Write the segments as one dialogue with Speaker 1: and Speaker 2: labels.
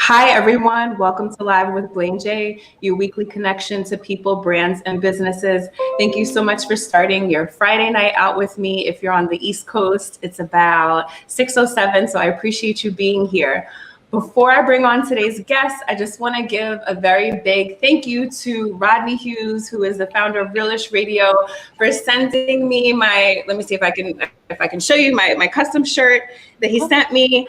Speaker 1: Hi, everyone. Welcome to Live with BLAYNE, your weekly connection to people, brands, and businesses. Thank you so much for starting your Friday night out with me. If you're on the East Coast, it's about 6:07, so I appreciate you being here. Before I bring on today's guest, I just want to give a very big thank you to Rodney Hughes, who is the founder of Realish Radio, for sending me my, let me see if I can show you my custom shirt that he sent me.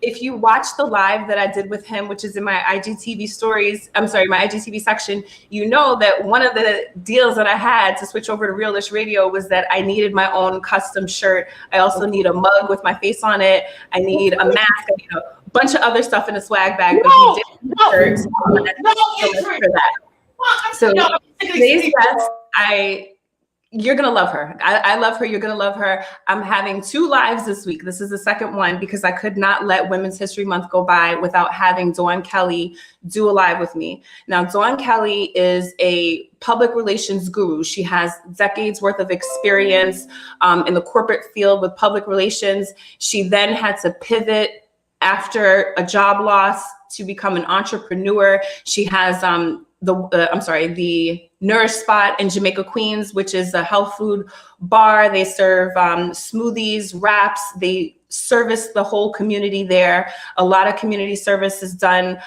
Speaker 1: If you watch the live that I did with him, which is in my IGTV stories, my IGTV section, you know that one of the deals that I had to switch over to Realish Radio was that I needed my own custom shirt. I also need a mug with my face on it. I need a mask. I need a bunch of other stuff in a swag bag. But he did shirts. For that. So today's guest, you're going to love her. I love her. You're going to love her. I'm having 2 lives this week. This is the second one because I could not let Women's History Month go by without having Dawn Kelly do a live with me. Now, Dawn Kelly is a public relations guru. She has decades worth of experience in the corporate field with public relations. She then had to pivot after a job loss to become an entrepreneur. She has the Nourish spot in Jamaica, Queens, which is a health food bar. They serve smoothies, wraps. They service the whole community there. A lot of community service is done.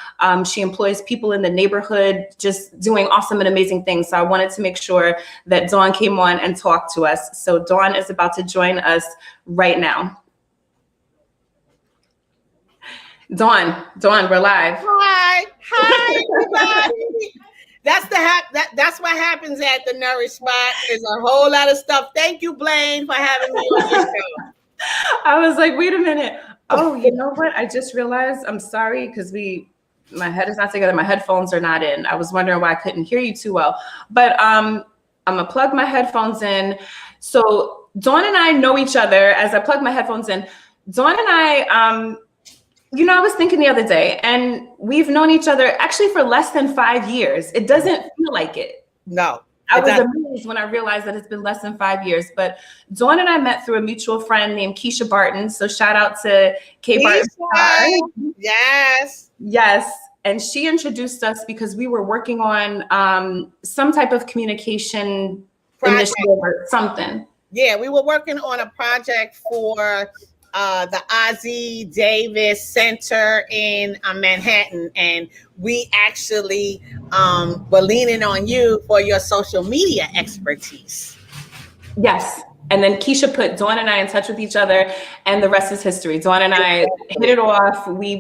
Speaker 1: She employs people in the neighborhood, just doing awesome and amazing things. So I wanted to make sure that Dawn came on and talked to us. So Dawn is about to join us right now. Dawn, we're live.
Speaker 2: Hi, everybody. That's what happens at the Nourish spot. There's a whole lot of stuff. Thank you, BLAYNE, for having me on your show.
Speaker 1: I was like, wait a minute. Oh, you know what? I just realized, I'm sorry, because my head is not together. My headphones are not in. I was wondering why I couldn't hear you too well. But I'm gonna plug my headphones in. So Dawn and I know each other. As I plug my headphones in, Dawn and I, I was thinking the other day, and we've known each other actually for less than 5 years. It doesn't feel like it.
Speaker 2: No.
Speaker 1: I was amazed when I realized that it's been less than 5 years. But Dawn and I met through a mutual friend named Keisha Barton. So shout out to Kay Barton. Yes. And she introduced us because we were working on some type of communication initiative or something.
Speaker 2: Yeah, we were working on a project for the Ozzie Davis Center in Manhattan, and we actually were leaning on you for your social media expertise.
Speaker 1: Yes. And then Keisha put Dawn and I in touch with each other, and the rest is history. Dawn and I hit it off. We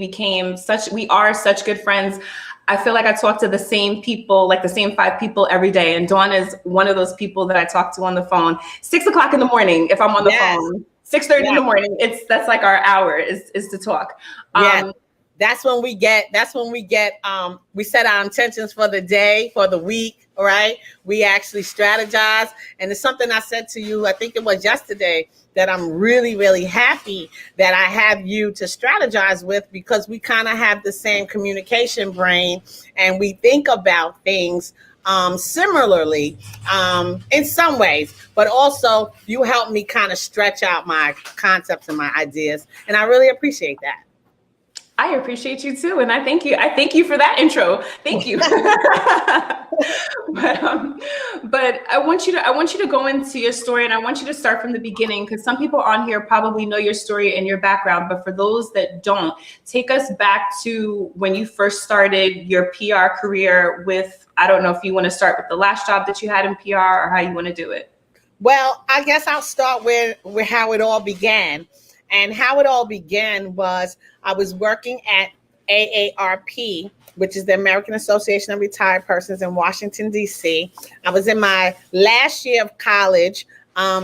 Speaker 1: are such good friends. I feel like I talk to the same people, like the same 5 people every day. And Dawn is one of those people that I talk to on the phone, 6 o'clock in the morning, if I'm on the phone. 6:30 in the morning. That's like our hour is to talk.
Speaker 2: That's when we we set our intentions for the day, for the week, right? We actually strategize. And it's something I said to you, I think it was yesterday, that I'm really, really happy that I have you to strategize with, because we kind of have the same communication brain and we think about things similarly in some ways, but also you help me kind of stretch out my concepts and my ideas, and I really appreciate that.
Speaker 1: I appreciate you too, and I thank you. I thank you for that intro. Thank you. But I want you to go into your story, and I want you to start from the beginning, because some people on here probably know your story and your background, but for those that don't, take us back to when you first started your PR career with, I don't know if you want to start with the last job that you had in PR or how you want to do it.
Speaker 2: Well, I guess I'll start with how it all began. And how it all began was I was working at AARP, which is the American Association of Retired Persons in Washington, D.C. I was in my last year of college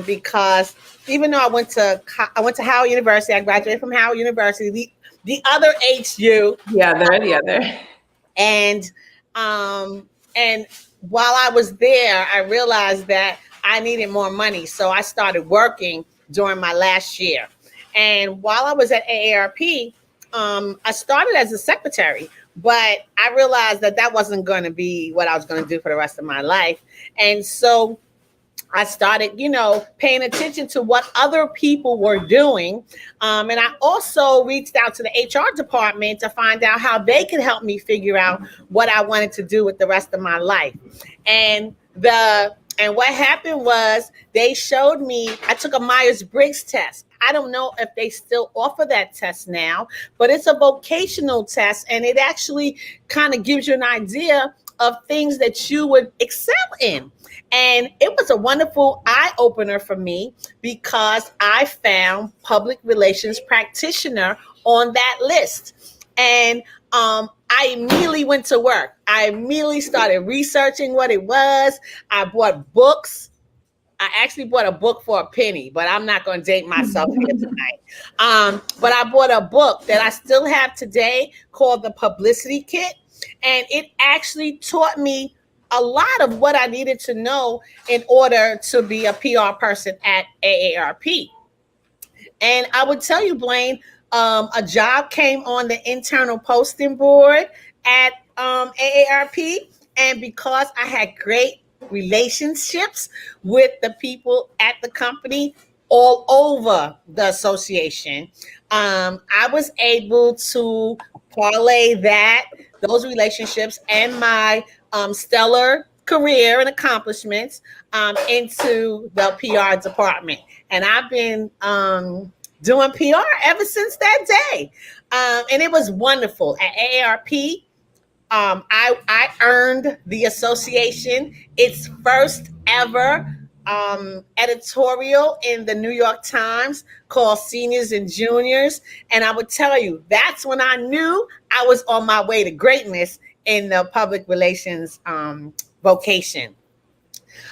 Speaker 2: because even though I went to Howard University, I graduated from Howard University, the other HU.
Speaker 1: Yeah, they're the other.
Speaker 2: And while I was there, I realized that I needed more money. So I started working during my last year. And while I was at AARP, I started as a secretary, but I realized that wasn't going to be what I was going to do for the rest of my life. And so I started, paying attention to what other people were doing. And I also reached out to the HR department to find out how they could help me figure out what I wanted to do with the rest of my life. And what happened was they showed me, I took a Myers-Briggs test. I don't know if they still offer that test now, but it's a vocational test, and it actually kind of gives you an idea of things that you would excel in. And it was a wonderful eye opener for me because I found public relations practitioner on that list. And I immediately went to work. I immediately started researching what it was. I bought books. I actually bought a book for a penny, but I'm not going to date myself here tonight. But I bought a book that I still have today called The Publicity Kit. And it actually taught me a lot of what I needed to know in order to be a PR person at AARP. And I would tell you, Blaine, a job came on the internal posting board at AARP. And because I had great relationships with the people at the company all over the association, I was able to parlay those relationships and my stellar career and accomplishments into the PR department. And I've been doing PR ever since that day. And it was wonderful. At AARP, I earned the association its first ever editorial in the New York Times called Seniors and Juniors. And I would tell you, that's when I knew I was on my way to greatness in the public relations vocation.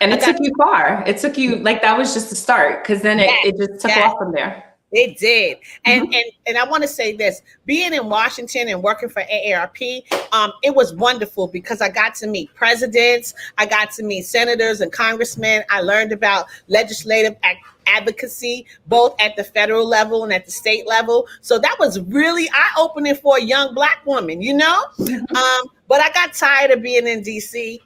Speaker 1: And it took you far. It took you, like, that was just the start, because then it just took off from there.
Speaker 2: It did. And I want to say this, being in Washington and working for AARP, it was wonderful because I got to meet presidents, I got to meet senators and congressmen. I learned about legislative advocacy, both at the federal level and at the state level. So that was really eye-opening for a young Black woman, But I got tired of being in DC.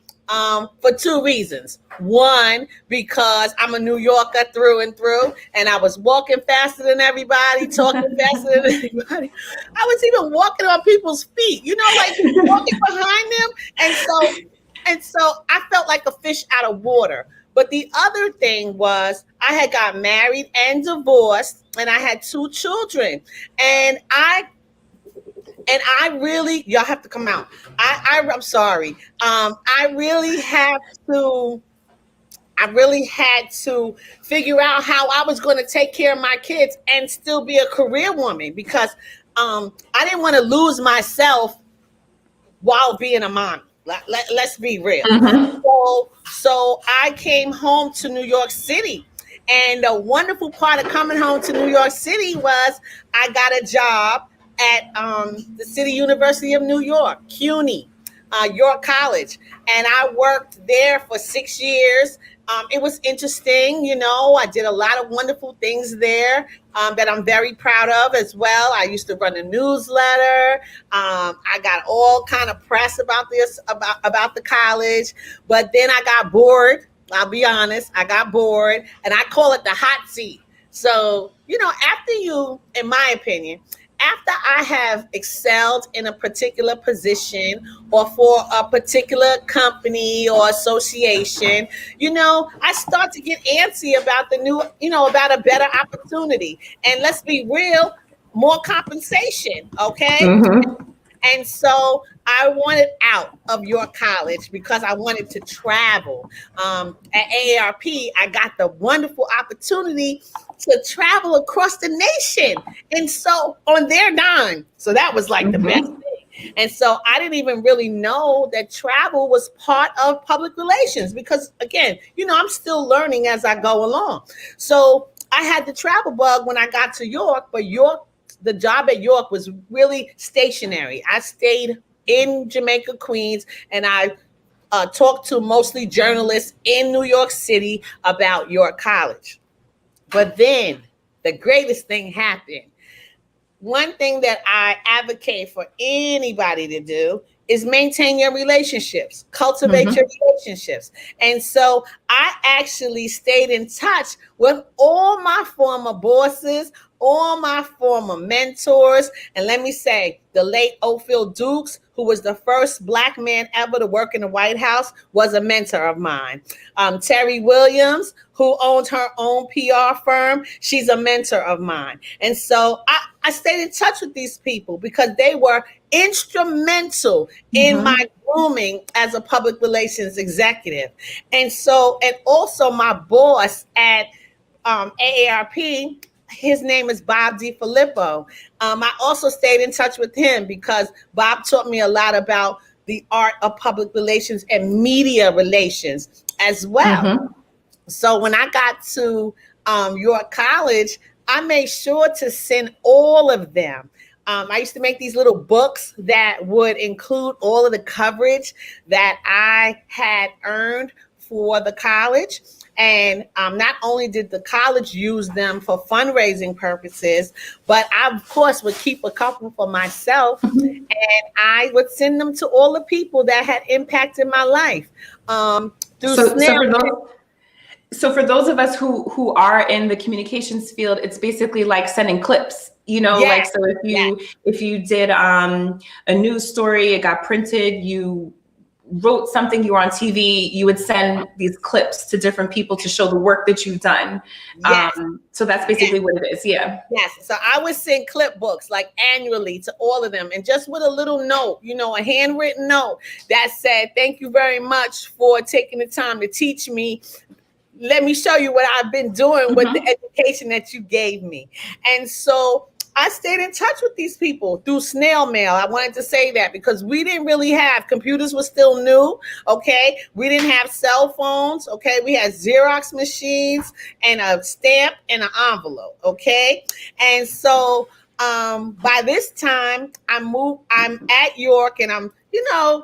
Speaker 2: For two reasons. One, because I'm a New Yorker through and through, and I was walking faster than everybody, talking faster than everybody. I was even walking on people's feet, like walking behind them. And so I felt like a fish out of water. But the other thing was I had got married and divorced, and I had 2 children. And I really, y'all have to come out. I'm sorry. I really had to figure out how I was going to take care of my kids and still be a career woman because I didn't want to lose myself while being a mom. Let's be real. So I came home to New York City. And the wonderful part of coming home to New York City was I got a job at the City University of New York, CUNY, York College. And I worked there for 6 years. It was interesting, I did a lot of wonderful things there that I'm very proud of as well. I used to run a newsletter. I got all kind of press about this, about the college. But then I got bored. I'll be honest, I got bored. And I call it the hot seat. So, after you, in my opinion, after I have excelled in a particular position or for a particular company or association, I start to get antsy about the new, about a better opportunity. And let's be real, more compensation, okay? And so I wanted out of York College because I wanted to travel. At AARP, I got the wonderful opportunity to travel across the nation. And so on their dime. So that was like the best thing. And so I didn't even really know that travel was part of public relations because, again, I'm still learning as I go along. So I had the travel bug when I got to York, but the job at York was really stationary. I stayed in Jamaica, Queens, and I talked to mostly journalists in New York City about York College. But then the greatest thing happened. One thing that I advocate for anybody to do is maintain your relationships, cultivate
Speaker 1: Mhm.
Speaker 2: your relationships. And so I actually stayed in touch with all my former bosses, all my former mentors. And let me say, the late Ophel Dukes, who was the first Black man ever to work in the White House, was a mentor of mine. Terry Williams, who owns her own PR firm, she's a mentor of mine. And so I stayed in touch with these people because they were instrumental in my
Speaker 1: Mhm.
Speaker 2: grooming as a public relations executive. And so, and also my boss at AARP, his name is Bob DiFilippo. I also stayed in touch with him because Bob taught me a lot about the art of public relations and media relations as well.
Speaker 1: Mhm.
Speaker 2: So when I got to York College, I made sure to send all of them. I used to make these little books that would include all of the coverage that I had earned for the college. And not only did the college use them for fundraising purposes, but I, of course, would keep a couple for myself.
Speaker 1: Mhm.
Speaker 2: And I would send them to all the people that had impacted my life through
Speaker 1: So, so
Speaker 2: snail.
Speaker 1: for those, so for those of us who are in the communications field, it's basically like sending clips. Like,
Speaker 2: Yes,
Speaker 1: so if
Speaker 2: yes,
Speaker 1: you did a news story, it got printed, you wrote something, you were on TV, you would send these clips to different people to show the work that you've done.
Speaker 2: yes,
Speaker 1: So that's
Speaker 2: yes,
Speaker 1: basically what it is. Yeah.
Speaker 2: yes. So I would send clip books like annually to all of them, and just with a little note, a handwritten note that said, "Thank you very much for taking the time to teach me. Let me show you what I've been doing with the
Speaker 1: Mhm.
Speaker 2: education that you gave me." And so I stayed in touch with these people through snail mail. I wanted to say that because we didn't really have computers, were still new. Okay. We didn't have cell phones. Okay. We had Xerox machines and a stamp and an envelope. Okay. And so by this time I'm at York, and I'm,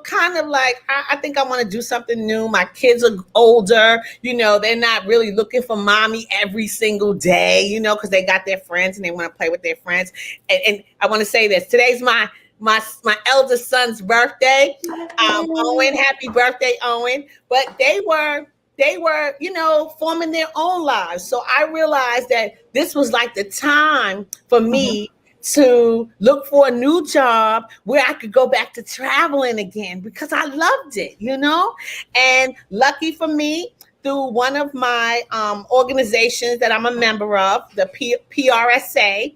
Speaker 2: kind of like, I think I want to do something new. My kids are older, they're not really looking for mommy every single day, because they got their friends and they want to play with their friends. And I want to say this, today's my eldest son's birthday. Owen, happy birthday, Owen. But they were, forming their own lives. So I realized that this was like the time for
Speaker 1: Mhm.
Speaker 2: me to look for a new job where I could go back to traveling again because I loved it, And lucky for me, through one of my organizations that I'm a member of, the PRSA,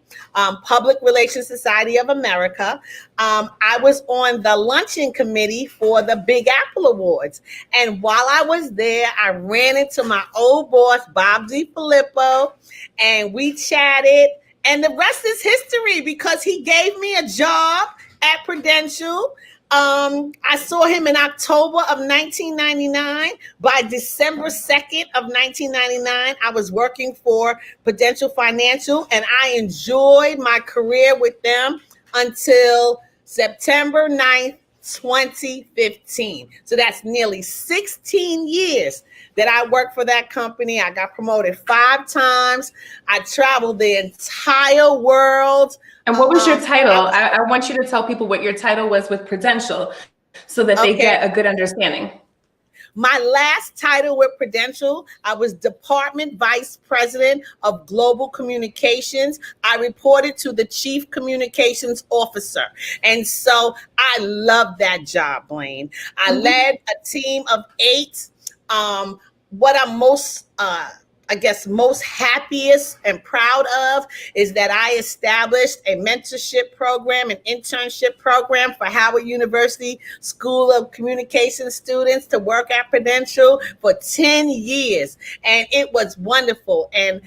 Speaker 2: Public Relations Society of America, I was on the luncheon committee for the Big Apple Awards. And while I was there, I ran into my old boss, Bob DiFilippo, and we chatted. And the rest is history because he gave me a job at Prudential. I saw him in October of 1999. By December 2nd of 1999, I was working for Prudential Financial, and I enjoyed my career with them until September 9th, 2015. So that's nearly 16 years that I worked for that company. I got promoted 5 times. I traveled the entire world.
Speaker 1: And what was your title?
Speaker 2: I
Speaker 1: I want you to tell people what your title was with Prudential so that they
Speaker 2: okay.
Speaker 1: get a good understanding.
Speaker 2: My last title with Prudential, I was Department Vice President of Global Communications. I reported to the Chief Communications Officer. And so I love that job, Blaine. I
Speaker 1: Mhm.
Speaker 2: led a team of 8. What I'm most most happiest and proud of is that I established a mentorship program, an internship program for Howard University School of Communication students to work at Prudential for 10 years. And it was wonderful. And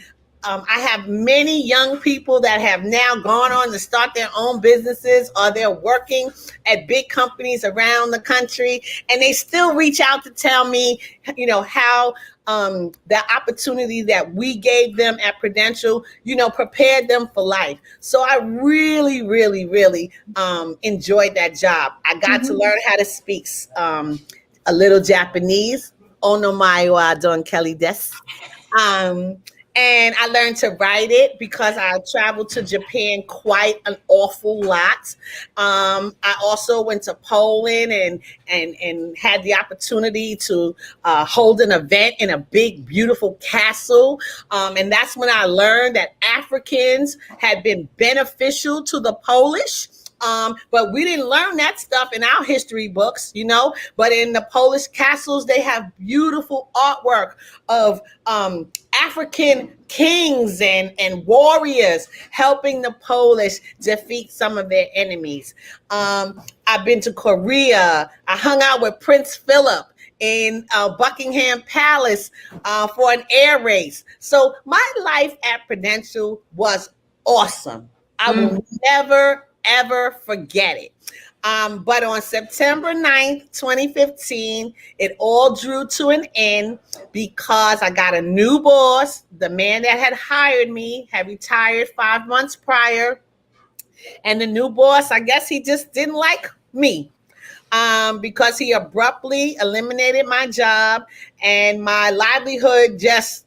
Speaker 2: I have many young people that have now gone on to start their own businesses, or they're working at big companies around the country, and they still reach out to tell me, how the opportunity that we gave them at Prudential, prepared them for life. So I really, really, really enjoyed that job. I got to
Speaker 1: Mhm.
Speaker 2: learn how to speak a little Japanese. Onomae wa don Kelly des. Um, And I learned to write it because I traveled to Japan quite an awful lot. I also went to Poland and had the opportunity to hold an event in a big, beautiful castle. And that's when I learned that Africans had been beneficial to the Polish. But we didn't learn that stuff in our history books, you know. But in the Polish castles, they have beautiful artwork of African kings and warriors helping the Polish defeat some of their enemies. I've been to Korea. I hung out with Prince Philip in Buckingham Palace for an air race. So my life at Prudential was awesome. I will never, ever forget it. But on September 9th, 2015, it all drew to an end because I got a new boss. The man that had hired me had retired 5 months prior. And the new boss, I guess he just didn't like me. Because he abruptly eliminated my job and my livelihood just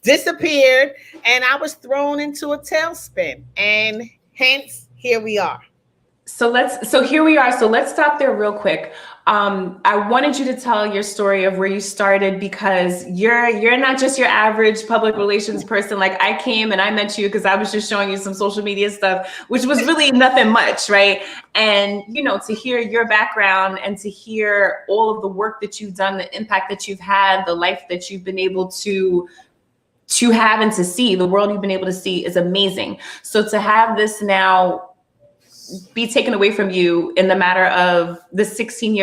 Speaker 2: disappeared, and I was thrown into a tailspin. And hence, here we are.
Speaker 1: So here we are. So let's stop there real quick. I wanted you to tell your story of where you started, because you're not just your average public relations person. Like, I came and I met you because I was just showing you some social media stuff, which was really nothing much, right? And, you know, to hear your background and to hear all of the work that you've done, the impact that you've had, the life that you've been able to have and to see, the world you've been able to see, is amazing. So to have this now be taken away from you in the matter of the 16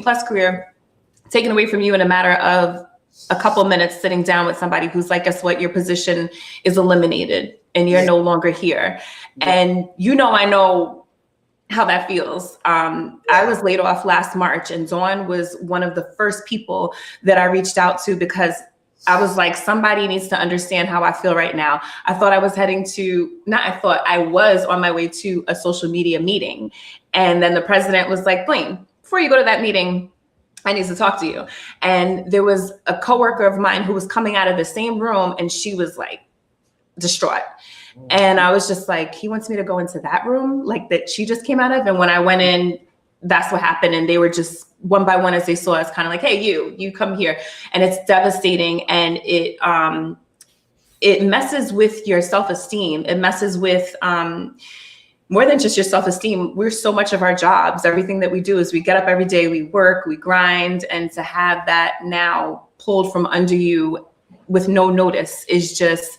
Speaker 1: plus career, taken away from you in a matter of a couple minutes sitting down with somebody who's like, guess what, your position is eliminated and you're no longer here. And I know how that feels. I was laid off last March, and Dawn was one of the first people that I reached out to, because I was like, somebody needs to understand how I feel right now. I was on my way to a social media meeting. And then the president was like, Blaine, before you go to that meeting, I need to talk to you. And there was a coworker of mine who was coming out of the same room, and she was like distraught. And I was just like, he wants me to go into that room like that she just came out of. And when I went in, that's what happened. And they were just one by one, as they saw us, kind of like, hey, you come here. And it's devastating. And it messes with your self-esteem. It messes with more than just your self-esteem. We're so much of our jobs. Everything that we do is we get up every day, we work, we grind. And to have that now pulled from under you with no notice is just,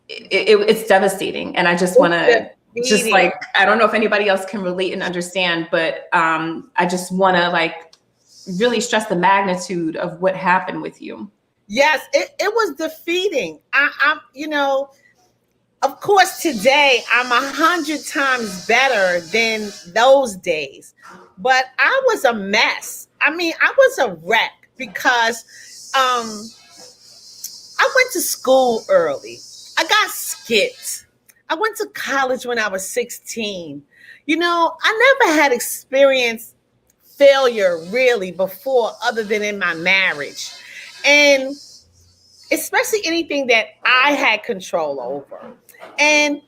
Speaker 1: it's devastating. And I just want to I don't know if anybody else can relate and understand, but I just want to really stress the magnitude of what happened with you.
Speaker 2: Yes, it was defeating. I'm of course, today I'm 100 times better than those days, but I was a mess. I mean, I was a wreck because I went to school early. I got skipped. I went to college when I was 16. I never had experienced failure really before, other than in my marriage. And especially anything that I had control over. And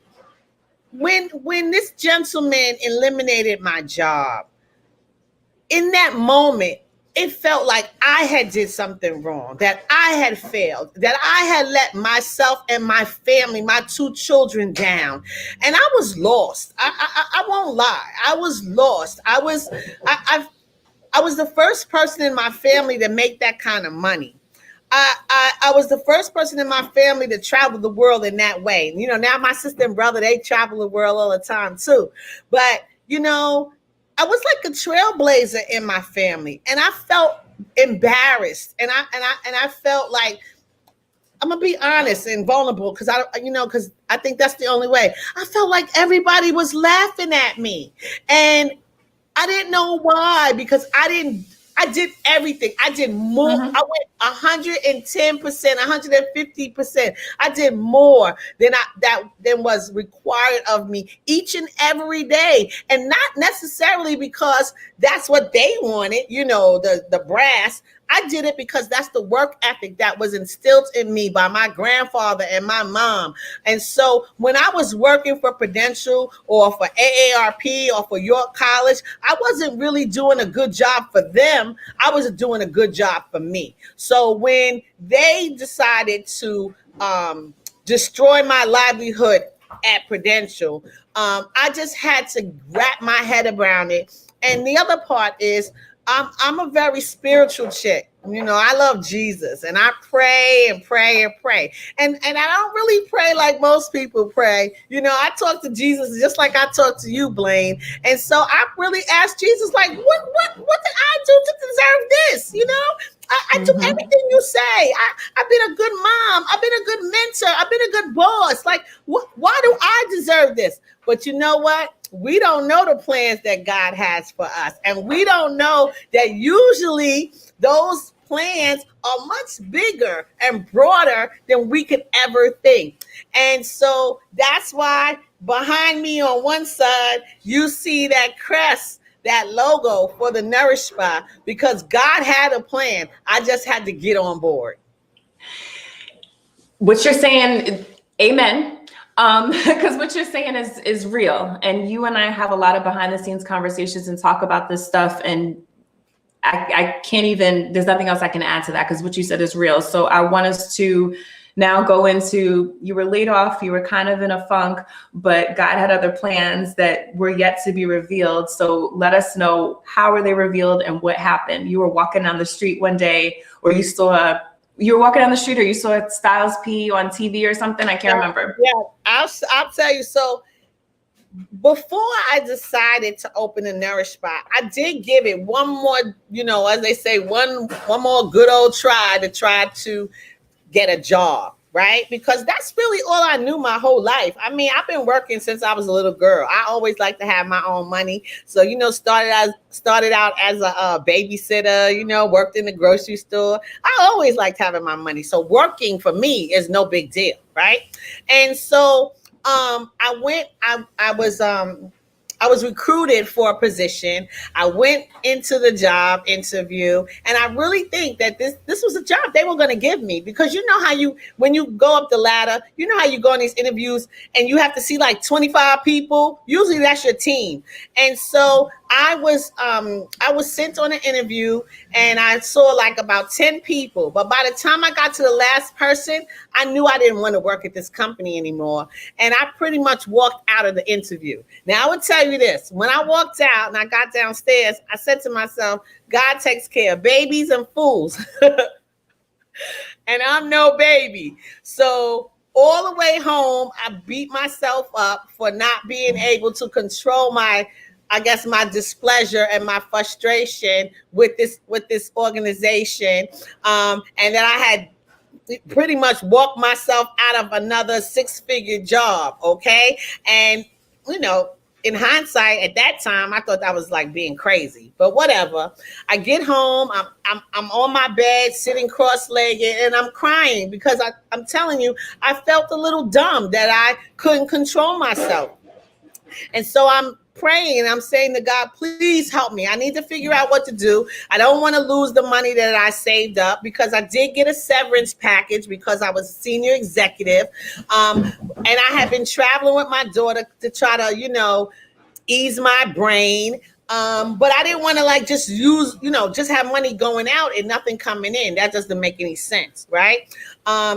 Speaker 2: when this gentleman eliminated my job, in that moment, it felt like I had did something wrong, that I had failed, that I had let myself and my family, my 2 children down. And I was lost. I won't lie. I was lost. I was the first person in my family to make that kind of money. I was the first person in my family to travel the world in that way. Now my sister and brother, they travel the world all the time too. But, I was like a trailblazer in my family, and I felt embarrassed, and I felt like, I'm gonna be honest and vulnerable, because I think that's the only way. I felt like everybody was laughing at me, and I didn't know why, because I did everything. I did more. I went 110%, 150%. I did more than was required of me each and every day. And not necessarily because that's what they wanted, the brass, I did it because that's the work ethic that was instilled in me by my grandfather and my mom. And so when I was working for Prudential or for AARP or for York College, I wasn't really doing a good job for them. I was doing a good job for me. So when they decided to destroy my livelihood at Prudential, I just had to wrap my head around it. And the other part is I'm a very spiritual chick. You know, I love Jesus, and I pray and pray and pray. And I don't really pray like most people pray. You know, I talk to Jesus just like I talk to you, Blaine. And so I really asked Jesus, like, what did I do to deserve this? You know, I do everything you say. I've been a good mom. I've been a good mentor. I've been a good boss. Like, why do I deserve this? But you know what? We don't know the plans that God has for us. And we don't know that usually those plans are much bigger and broader than we could ever think. And so that's why behind me on one side, you see that crest, that logo for the Nourish Spa, because God had a plan. I just had to get on board.
Speaker 1: What you're saying, amen. Because what you're saying is real. And you and I have a lot of behind the scenes conversations and talk about this stuff. And I can't even, there's nothing else I can add to that, because what you said is real. So I want us to now go into, you were laid off, you were kind of in a funk, but God had other plans that were yet to be revealed. So let us know, how were they revealed and what happened? You were walking down the street one day, or you were walking down the street, or you saw Styles P on TV or something. I can't remember.
Speaker 2: Yeah, I'll tell you. So before I decided to open a Nourish Spa, I did give it one more, you know, as they say, one more good old try to get a job, right? Because that's really all I knew my whole life. I mean, I've been working since I was a little girl. I always liked to have my own money. So, you know, started out as a babysitter, you know, worked in the grocery store. I always liked having my money. So working for me is no big deal, right? And so I was recruited for a position. I went into the job interview, and I really think that this was a job they were going to give me, because you know how when you go up the ladder, you know how you go on these interviews and you have to see like 25 people. Usually that's your team. And so I was sent on an interview, and I saw like about 10 people. But by the time I got to the last person, I knew I didn't want to work at this company anymore. And I pretty much walked out of the interview. Now, I would tell you this. When I walked out and I got downstairs, I said to myself, God takes care of babies and fools. And I'm no baby. So all the way home, I beat myself up for not being able to control my displeasure and my frustration with this organization, and that I had pretty much walked myself out of another 6-figure job. Okay, and you know, in hindsight, at that time, I thought I was like being crazy, but whatever. I get home, I'm on my bed, sitting cross-legged, and I'm crying because I'm telling you, I felt a little dumb that I couldn't control myself, and so I'm praying, I'm saying to God, please help me. I need to figure out what to do. I don't want to lose the money that I saved up, because I did get a severance package because I was a senior executive. And I had been traveling with my daughter to try to, you know, ease my brain. But I didn't want to like just just have money going out and nothing coming in. That doesn't make any sense, right?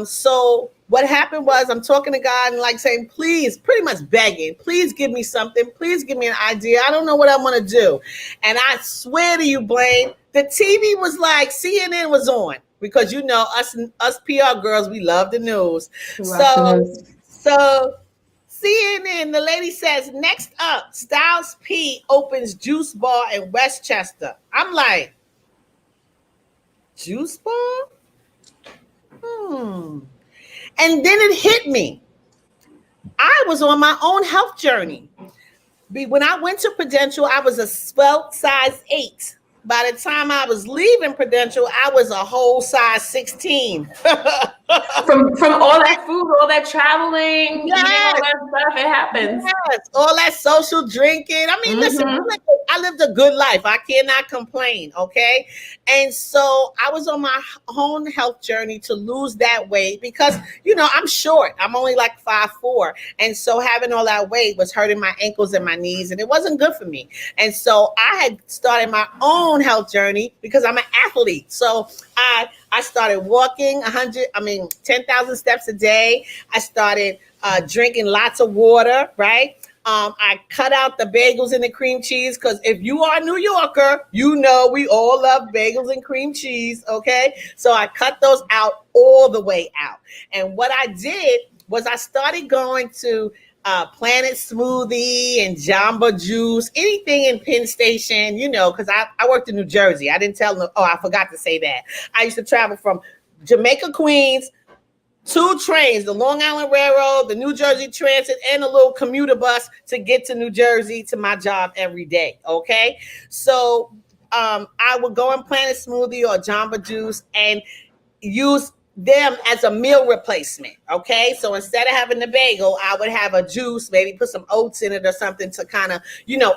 Speaker 2: So what happened was, I'm talking to God and like saying, please, pretty much begging, please give me something. Please give me an idea. I don't know what I want to do. And I swear to you, Blaine, the TV was like, CNN was on, because you know, us PR girls, we love the news. So CNN, the lady says, next up, Styles P opens juice bar in Westchester. I'm like, juice bar? And then it hit me. I was on my own health journey. When I went to Prudential, I was a svelte size 8. By the time I was leaving Prudential, I was a whole size 16.
Speaker 1: From all that food, all that traveling,
Speaker 2: yes,
Speaker 1: all that stuff, it happens.
Speaker 2: Yes, all that social drinking. I mean, listen, I lived a good life. I cannot complain. Okay. And so I was on my own health journey to lose that weight because, I'm short. I'm only like 5'4". And so having all that weight was hurting my ankles and my knees, and it wasn't good for me. And so I had started my own health journey because I'm an athlete. So I started walking 10,000 steps a day. I started drinking lots of water, right? I cut out the bagels and the cream cheese because if you are a New Yorker, we all love bagels and cream cheese, okay? So I cut those out all the way out. And what I did was I started going to Planet Smoothie and Jamba Juice, anything in Penn Station, because I worked in New Jersey. I didn't tell them. Oh, I forgot to say that. I used to travel from Jamaica, Queens, 2 trains, the Long Island Railroad, the New Jersey Transit, and a little commuter bus to get to New Jersey to my job every day. Okay. So I would go and Planet Smoothie or Jamba Juice and use them as a meal replacement. Okay. So instead of having the bagel, I would have a juice, maybe put some oats in it or something to kind of,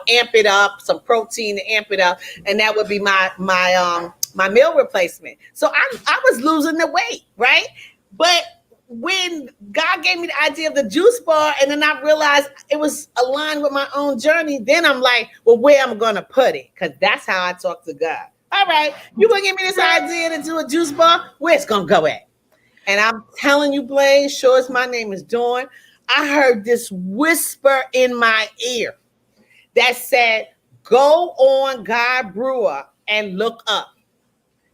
Speaker 2: amp it up, some protein to amp it up. And that would be my meal replacement. So I was losing the weight, right? But when God gave me the idea of the juice bar, and then I realized it was aligned with my own journey, then I'm like, well, where am I going to put it? Because that's how I talk to God. All right, you going to give me this idea to do a juice bar? Where it's going to go at? And I'm telling you, Blaine, sure as my name is Dawn, I heard this whisper in my ear that said, go on God Brewer and look up.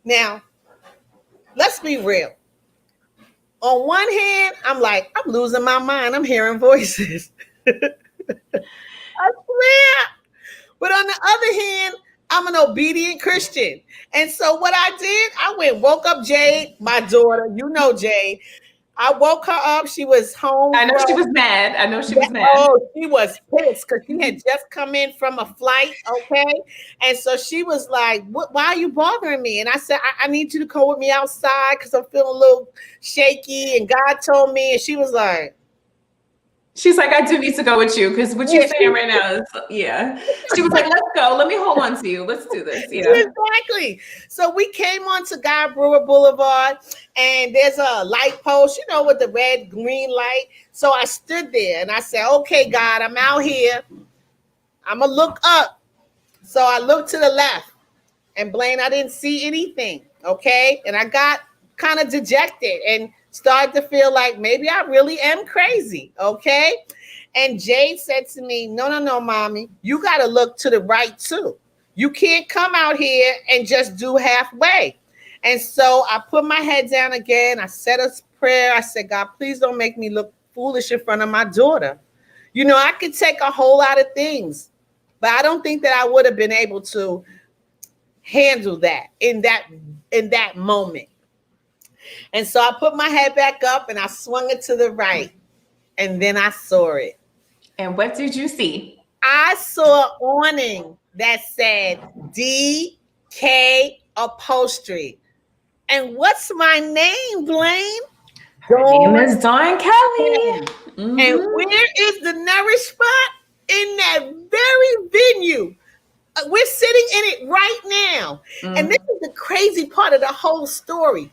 Speaker 2: Now, let's be real. On one hand, I'm like, I'm losing my mind. I'm hearing voices. I swear. But on the other hand, I'm an obedient Christian. And so what I did, I woke up Jade, my daughter. Jade. I woke her up. She was home.
Speaker 1: I know she was mad.
Speaker 2: Oh, she was pissed because she had just come in from a flight. Okay. And so she was like, why are you bothering me? And I said, I need you to come with me outside because I'm feeling a little shaky. And God told me, and she was like,
Speaker 1: she's like, I do need to go with you because what you're saying right now is, yeah. She was like, let's go. Let me hold on to you. Let's do this. Yeah.
Speaker 2: Exactly. So we came onto Guy Brewer Boulevard, and there's a light post, with the red, green light. So I stood there and I said, okay, God, I'm out here. I'm going to look up. So I looked to the left, and Blaine, I didn't see anything. Okay. And I got kind of dejected and started to feel like maybe I really am crazy. Okay. And Jade said to me, no, mommy, you got to look to the right too. You can't come out here and just do halfway. And so I put my head down again. I said a prayer. I said, God, please don't make me look foolish in front of my daughter. I could take a whole lot of things, but I don't think that I would have been able to handle that in that moment. And so I put my head back up and I swung it to the right. And then I saw it.
Speaker 1: And what did you see?
Speaker 2: I saw an awning that said DK Upholstery. And what's my name, Blaine?
Speaker 1: Her name is Dawn Kelly.
Speaker 2: Mm-hmm. And where is the Nourish spot? In that very venue. We're sitting in it right now. Mm-hmm. And this is the crazy part of the whole story.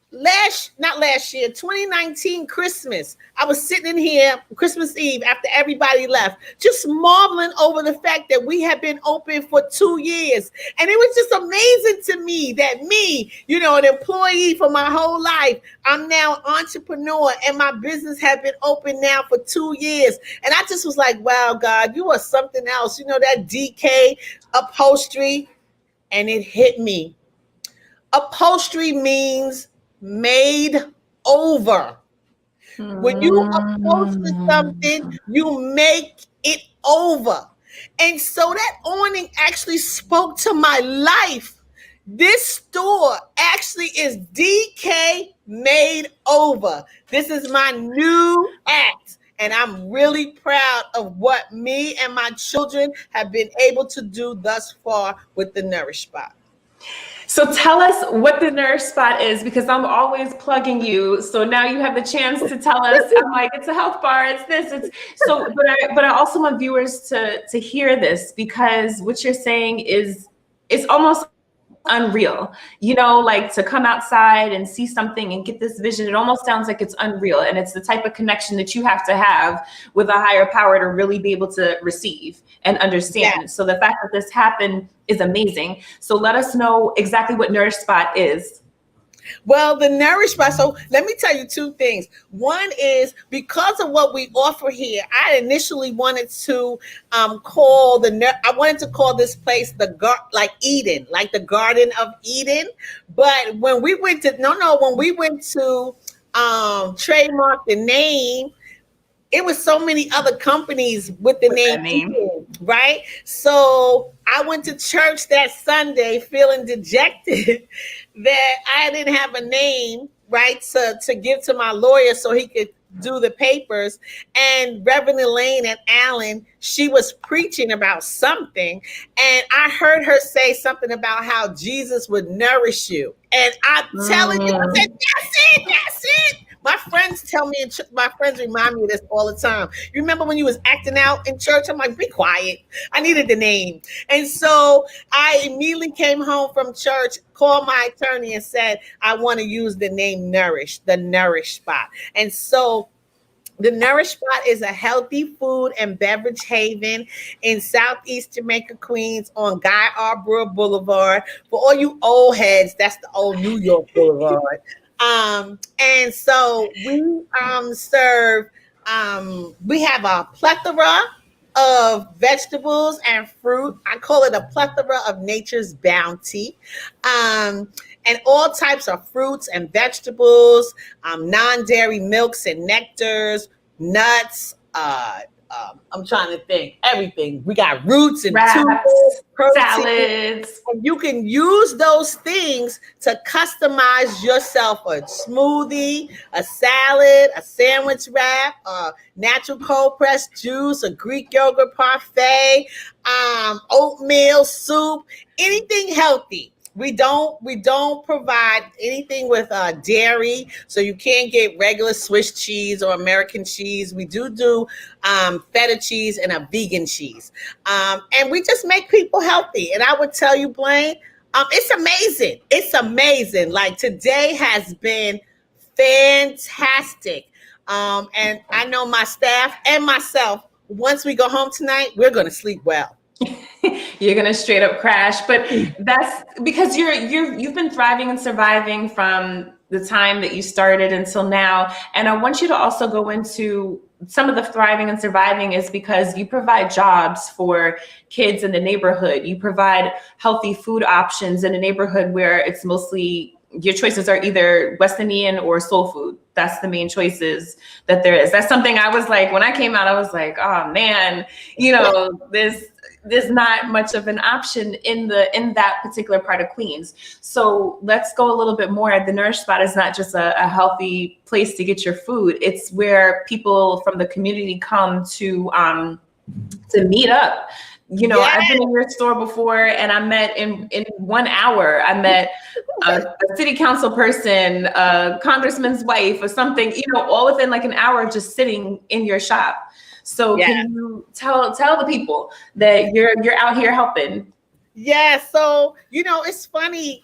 Speaker 2: Not last year, 2019 Christmas, I was sitting in here Christmas Eve after everybody left, just marveling over the fact that we had been open for 2 years. And it was just amazing to me that me, an employee for my whole life, I'm now an entrepreneur and my business had been open now for 2 years. And I just was like, wow, God, you are something else. That DK Upholstery. And it hit me. Upholstery means made over. When you upholster something, you make it over. And so that awning actually spoke to my life. This store actually is DK Made Over. This is my new act. And I'm really proud of what me and my children have been able to do thus far with the Nourish Spot.
Speaker 1: So tell us what the Nourish Spot is, because I'm always plugging you. So now you have the chance to tell us. I'm like, it's a health bar. It's this. It's so. But I also want viewers to hear this, because what you're saying is it's almost unreal, like to come outside and see something and get this vision. It almost sounds like it's unreal, and it's the type of connection that you have to have with a higher power to really be able to receive and understand. Yeah. So the fact that this happened is amazing. So let us know exactly what Nourish Spot is.
Speaker 2: Well, the Nourish Spot. So let me tell you two things. One is, because of what we offer here, I initially wanted to call this place like Eden, like the Garden of Eden. But when we went to trademark the name, it was so many other companies with the name Eden, right? So I went to church that Sunday feeling dejected that I didn't have a name, right, to give to my lawyer so he could do the papers. And Reverend Elaine at Allen, she was preaching about something, and I heard her say something about how Jesus would nourish you. And I'm telling you, I said, that's it. My friends remind me of this all the time. You remember when you was acting out in church? I'm like, be quiet. I needed the name. And so I immediately came home from church, called my attorney and said, I want to use the name Nourish, the Nourish Spot. And so the Nourish Spot is a healthy food and beverage haven in Southeast Jamaica, Queens, on Guy Arbor Boulevard. For all you old heads, that's the old New York Boulevard. And so we serve, we have a plethora of vegetables and fruit. I call it a plethora of nature's bounty. And all types of fruits and vegetables, non-dairy milks and nectars, nuts, I'm trying to think, everything. We got roots and
Speaker 1: wraps, salads.
Speaker 2: And you can use those things to customize yourself a smoothie, a salad, a sandwich wrap, a natural cold pressed juice, a Greek yogurt parfait, oatmeal soup, anything healthy. We don't provide anything with dairy, so you can't get regular Swiss cheese or American cheese. We do feta cheese and a vegan cheese, and we just make people healthy. And I would tell you, Blaine, it's amazing. It's amazing. Like, today has been fantastic, and I know my staff and myself, once we go home tonight, we're going to sleep well.
Speaker 1: You're gonna straight up crash, but that's because you've been thriving and surviving from the time that you started until now. And I want you to also go into some of the thriving and surviving is because you provide jobs for kids in the neighborhood. You provide healthy food options in a neighborhood where it's mostly your choices are either West Indian or soul food. That's the main choices that there is. That's something I was like, when I came out, I was like, oh man, there's not much of an option in that particular part of Queens. So let's go a little bit more. The Nourish Spot is not just a healthy place to get your food. It's where people from the community come to meet up. Yes. I've been in your store before, and I met in 1 hour, I met a city council person, a congressman's wife or something, all within like an hour of just sitting in your shop. So Can you tell the people that you're out here helping?
Speaker 2: Yeah. So, it's funny,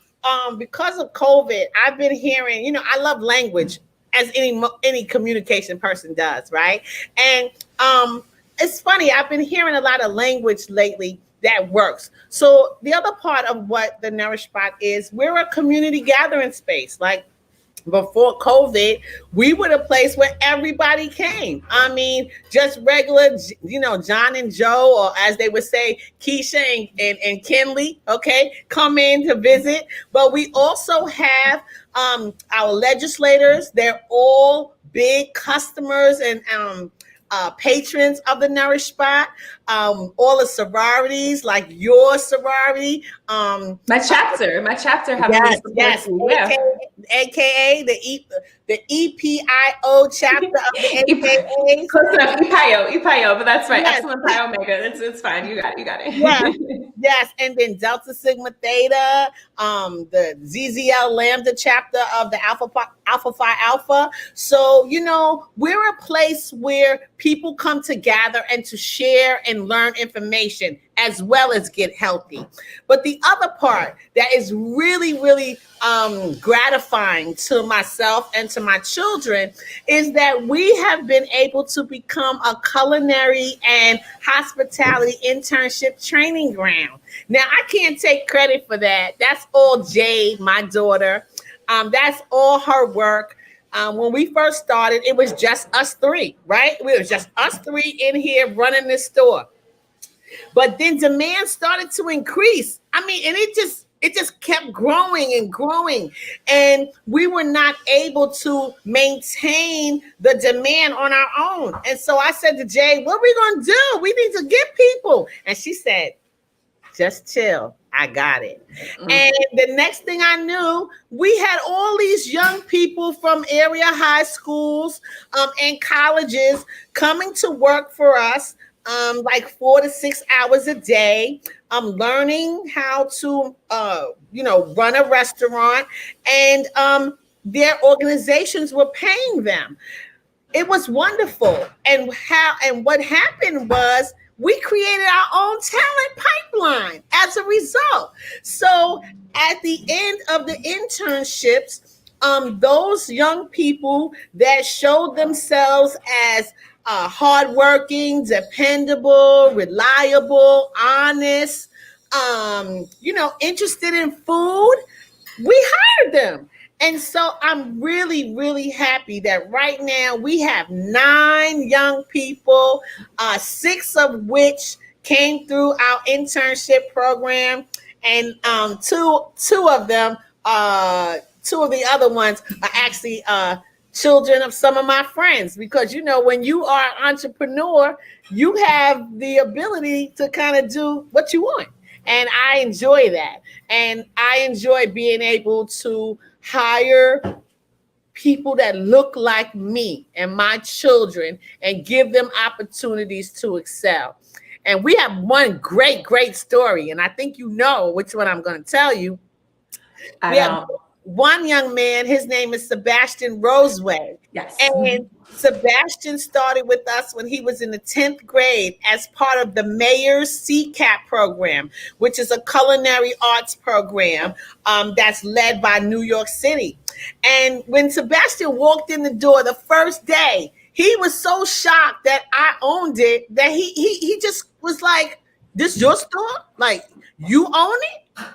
Speaker 2: because of COVID, I've been hearing, I love language, as any communication person does. Right. And, it's funny, I've been hearing a lot of language lately that works. So the other part of what the Nourish Spot is, we're a community gathering space. Like, before COVID, we were the place where everybody came. I mean, just regular, John and Joe, or as they would say, Keisha and Kinley, come in to visit. But we also have our legislators. They're all big customers and patrons of the Nourish Spot, all the sororities, like your sorority.
Speaker 1: My chapter have
Speaker 2: yes, AKA the EPIO chapter of the AKAs.
Speaker 1: Close enough. EPIO, but that's right.
Speaker 2: Yes.
Speaker 1: Epsilon Pi Omega. It's fine. You got it.
Speaker 2: Yes, yes, and then Delta Sigma Theta, the ZZL Lambda chapter of the Alpha Phi Alpha. So we're a place where people come to gather and to share and learn information as well as get healthy. But the other part that is really, really gratifying to myself and to my children is that we have been able to become a culinary and hospitality internship training ground. Now, I can't take credit for that. That's all Jade, my daughter. That's all her work. When we first started, it was just us three, right? We were just us three in here running this store. But then demand started to increase. And it just kept growing and growing. And we were not able to maintain the demand on our own. And so I said to Jay, what are we going to do? We need to get people. And she said, just chill. I got it. Mm-hmm. And the next thing I knew, we had all these young people from area high schools and colleges coming to work for us. Like 4 to 6 hours a day. Learning how to, run a restaurant, and their organizations were paying them. It was wonderful. And what happened was we created our own talent pipeline as a result. So at the end of the internships, those young people that showed themselves as hardworking, dependable, reliable, honest, interested in food, we hired them. And so I'm really, really happy that right now we have 9 young people, 6 of which came through our internship program, and two of them, 2 of the other ones are actually children of some of my friends, because when you are an entrepreneur, you have the ability to kind of do what you want. And I enjoy that. And I enjoy being able to hire people that look like me and my children and give them opportunities to excel. And we have one great story, and I think you know which one I'm going to tell you. We have one young man, his name is Sebastian Roseway.
Speaker 1: Yes.
Speaker 2: And Sebastian started with us when he was in the 10th grade as part of the Mayor's CCAP program, which is a culinary arts program that's led by New York City. And when Sebastian walked in the door the first day, he was so shocked that I owned it that he just was like, this your store? Like, you own it?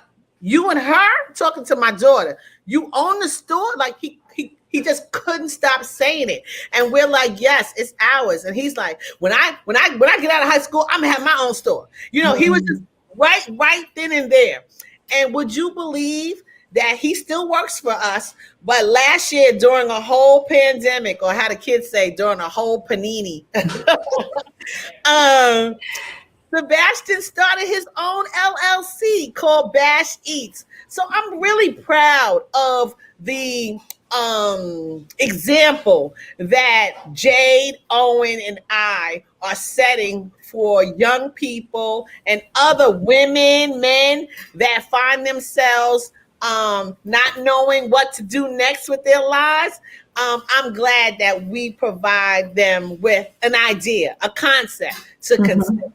Speaker 2: You and her? Talking to my daughter. You own the store? Like, he just couldn't stop saying it. And we're like, yes, it's ours. And he's like, when I get out of high school, I'm gonna have my own store. He was just right then and there. And would you believe that he still works for us? But last year, during a whole pandemic, or how the kids say, during a whole panini, Sebastian started his own LLC called Bash Eats. So I'm really proud of the example that Jade, Owen, and I are setting for young people and other women, men that find themselves not knowing what to do next with their lives. I'm glad that we provide them with an idea, a concept to consider.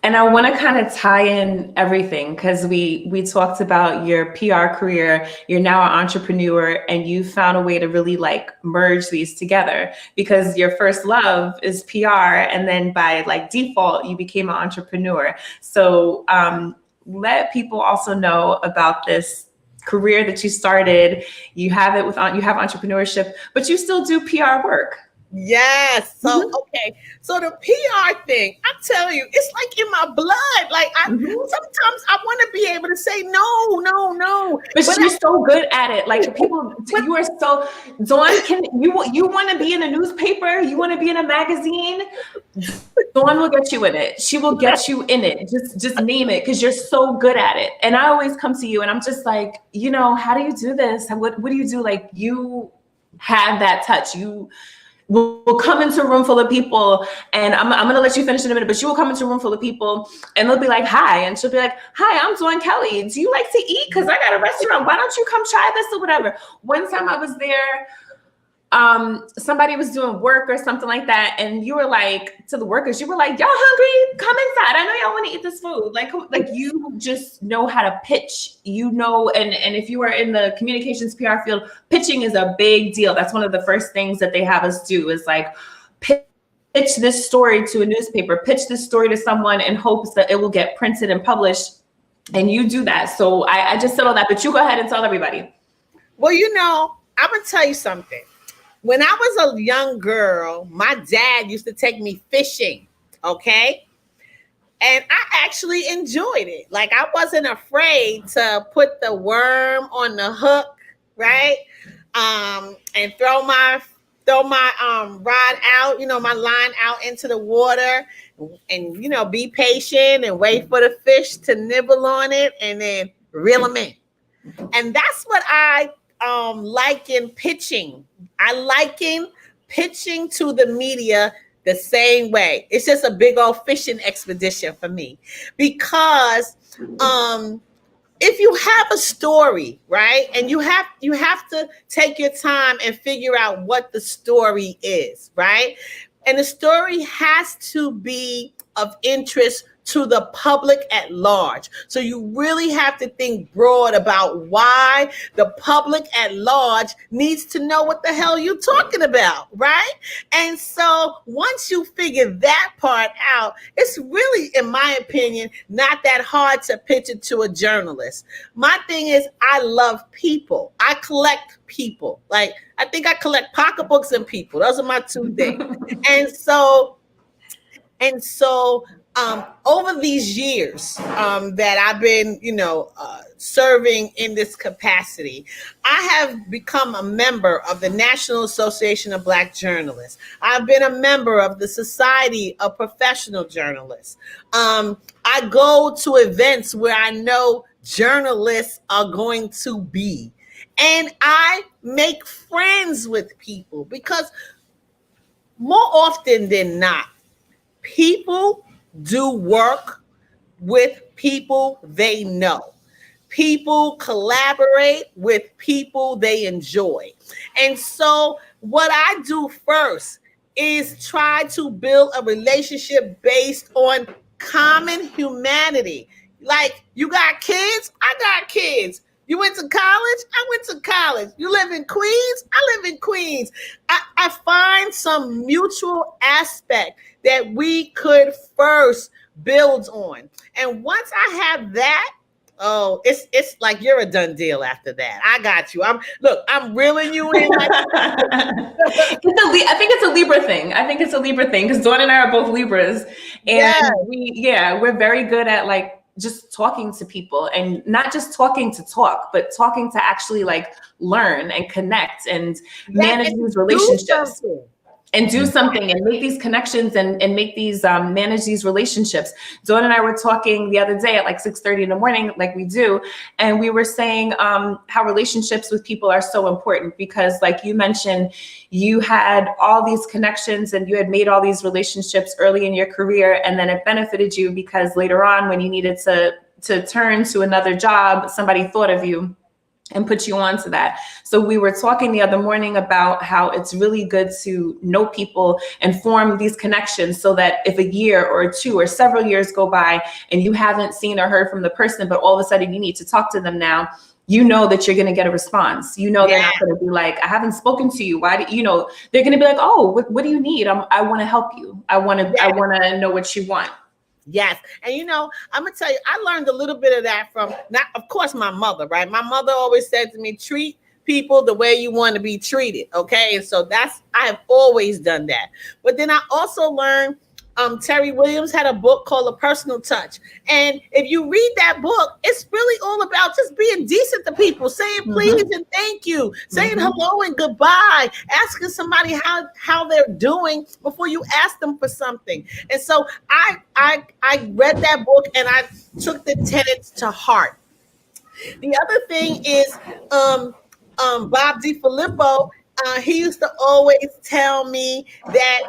Speaker 1: And I want to kind of tie in everything, because we talked about your PR career. You're now an entrepreneur, and you found a way to really merge these together, because your first love is PR, and then by default you became an entrepreneur. So let people also know about this career that you started. You have entrepreneurship, but you still do PR work.
Speaker 2: Yes. So, okay. So the PR thing, I'm telling you, it's like in my blood. Like sometimes I want to be able to say no.
Speaker 1: But you're so good at it. Like people, you are so, Dawn, you want to be in a newspaper? You want to be in a magazine? Dawn will get you in it. She will get you in it. Just name it, because you're so good at it. And I always come to you and I'm just like, how do you do this? What do you do? Like have that touch. You will come into a room full of people, and I'm going to let you finish in a minute, but you will come into a room full of people and they'll be like, hi. And she'll be like, hi, I'm Dawn Kelly. Do you like to eat? Because I got a restaurant. Why don't you come try this or whatever? One time I was there, somebody was doing work or something like that, and you were like to the workers, you were like, y'all hungry? Come inside. I know y'all want to eat this food. Like you just know how to pitch, you know, and if you are in the communications PR field, pitching is a big deal. That's one of the first things that they have us do is like pitch this story to a newspaper, pitch this story to someone in hopes that it will get printed and published. And you do that. So I just said all that, but you go ahead and tell everybody.
Speaker 2: Well, you know, I'm going to tell you something. When I was a young girl, my dad used to take me fishing, okay? And I actually enjoyed it. Like, I wasn't afraid to put the worm on the hook, right? And throw my rod out, you know, my line out into the water, and, you know, be patient and wait for the fish to nibble on it and then reel them in. And that's what I liken pitching. I liken pitching to the media the same way. It's just a big old fishing expedition for me, because if you have a story, right, and you have to take your time and figure out what the story is, right, and the story has to be of interest to the public at large. So you really have to think broad about why the public at large needs to know what the hell you're talking about, right? And so once you figure that part out, it's really, in my opinion, not that hard to pitch it to a journalist. My thing is, I love people. I collect people. Like, I think I collect pocketbooks and people. Those are my two things. And so over these years that I've been, you know, serving in this capacity, I have become a member of the National Association of Black Journalists. I've been a member of the Society of Professional Journalists. I go to events where I know journalists are going to be, and I make friends with people, because more often than not, people do work with people they know. People collaborate with people they enjoy. And so what I do first is try to build a relationship based on common humanity. Like, you got kids? I got kids. You went to college? I went to college. You live in Queens? I live in Queens. I find some mutual aspect that we could first build on. And once I have that, oh, it's like you're a done deal after that. I got you. I'm reeling you in.
Speaker 1: I think it's a Libra thing. I think it's a Libra thing, because Dawn and I are both Libras. And we're very good at like just talking to people, and not just talking to talk, but talking to actually like learn and connect and manage these relationships. And do something and make these connections and make these manage these relationships. Dawn and I were talking the other day at like 6:30 in the morning, like we do. And we were saying how relationships with people are so important, because like you mentioned, you had all these connections and you had made all these relationships early in your career. And then it benefited you, because later on, when you needed to turn to another job, somebody thought of you and put you on to that. So we were talking the other morning about how it's really good to know people and form these connections, so that if a year or two or several years go by and you haven't seen or heard from the person, but all of a sudden you need to talk to them now, you know that you're going to get a response. You know, they're not going to be like, I haven't spoken to you. Why do you know? They're going to be like, oh, what do you need? I want to help you. I want to know what you want.
Speaker 2: Yes. And, you know, I'm going to tell you, I learned a little bit of that from, not, of course, my mother, right? My mother always said to me, treat people the way you want to be treated. Okay. And so I have always done that. But then I also learned, Terry Williams had a book called A Personal Touch. And if you read that book, it's really all about just being decent to people, saying please and thank you, saying hello and goodbye, asking somebody how they're doing before you ask them for something. And so I read that book and I took the tenets to heart. The other thing is Bob DiFilippo, He used to always tell me that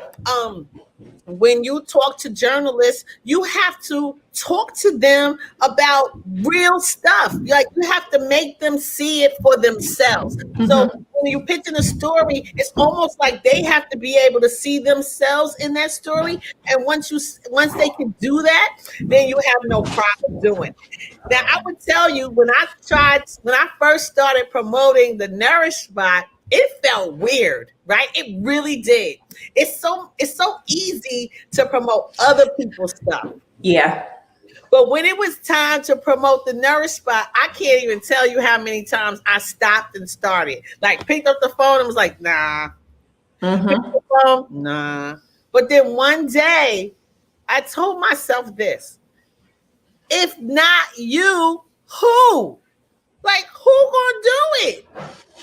Speaker 2: when you talk to journalists, you have to talk to them about real stuff. Like you have to make them see it for themselves. So when you pitch in a story, it's almost like they have to be able to see themselves in that story. And once they can do that, then you have no problem doing it. Now, I would tell you when I first started promoting the Nourish spot, it felt weird, right? It really did. It's so easy to promote other people's stuff.
Speaker 1: Yeah.
Speaker 2: But when it was time to promote the Nourish spot, I can't even tell you how many times I stopped and started. Like picked up the phone and was like, nah. Picked up the phone, nah. But then one day I told myself this. If not you, who? Like, who gonna do it?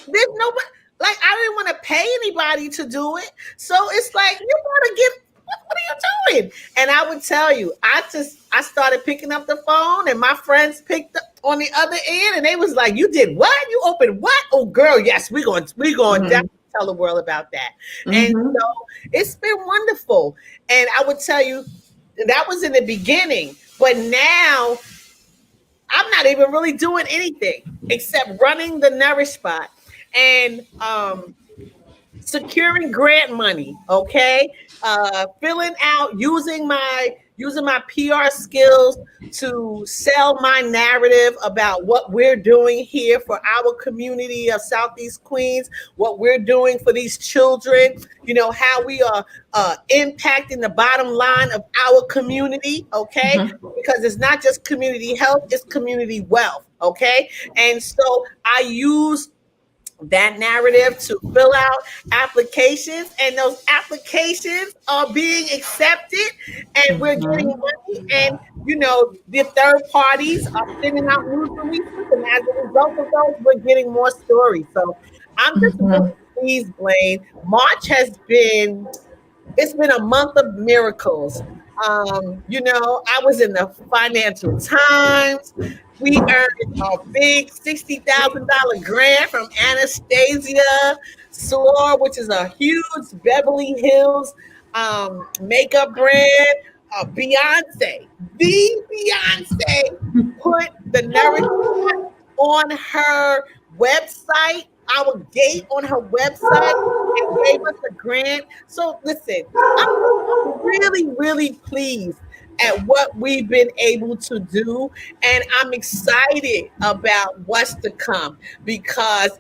Speaker 2: There's nobody. Like, I didn't want to pay anybody to do it. So it's like, you gotta get, what are you doing? And I would tell you, I started picking up the phone and my friends picked up on the other end and they was like, you did what? You opened what? Oh girl, yes, we're going definitely tell the world about that. And so it's been wonderful. And I would tell you, that was in the beginning, but now I'm not even really doing anything except running the Nourish spot and securing grant money, okay? Filling out, using my PR skills to sell my narrative about what we're doing here for our community of Southeast Queens, what we're doing for these children, you know, how we are impacting the bottom line of our community, okay? Because it's not just community health, it's community wealth, okay? And so I use that narrative to fill out applications, and those applications are being accepted, and we're getting money, and you know the third parties are sending out news releases, and as a result of those, we're getting more stories. So I'm just really pleased, Blaine. March has been a month of miracles. You know, I was in the Financial Times. We earned a big $60,000 grant from Anastasia Soar, which is a huge Beverly Hills makeup brand. Beyonce, the Beyonce, put the Nourish on her website, our gate on her website, and gave us a grant. So listen, I'm really, really pleased at what we've been able to do, and I'm excited about what's to come, because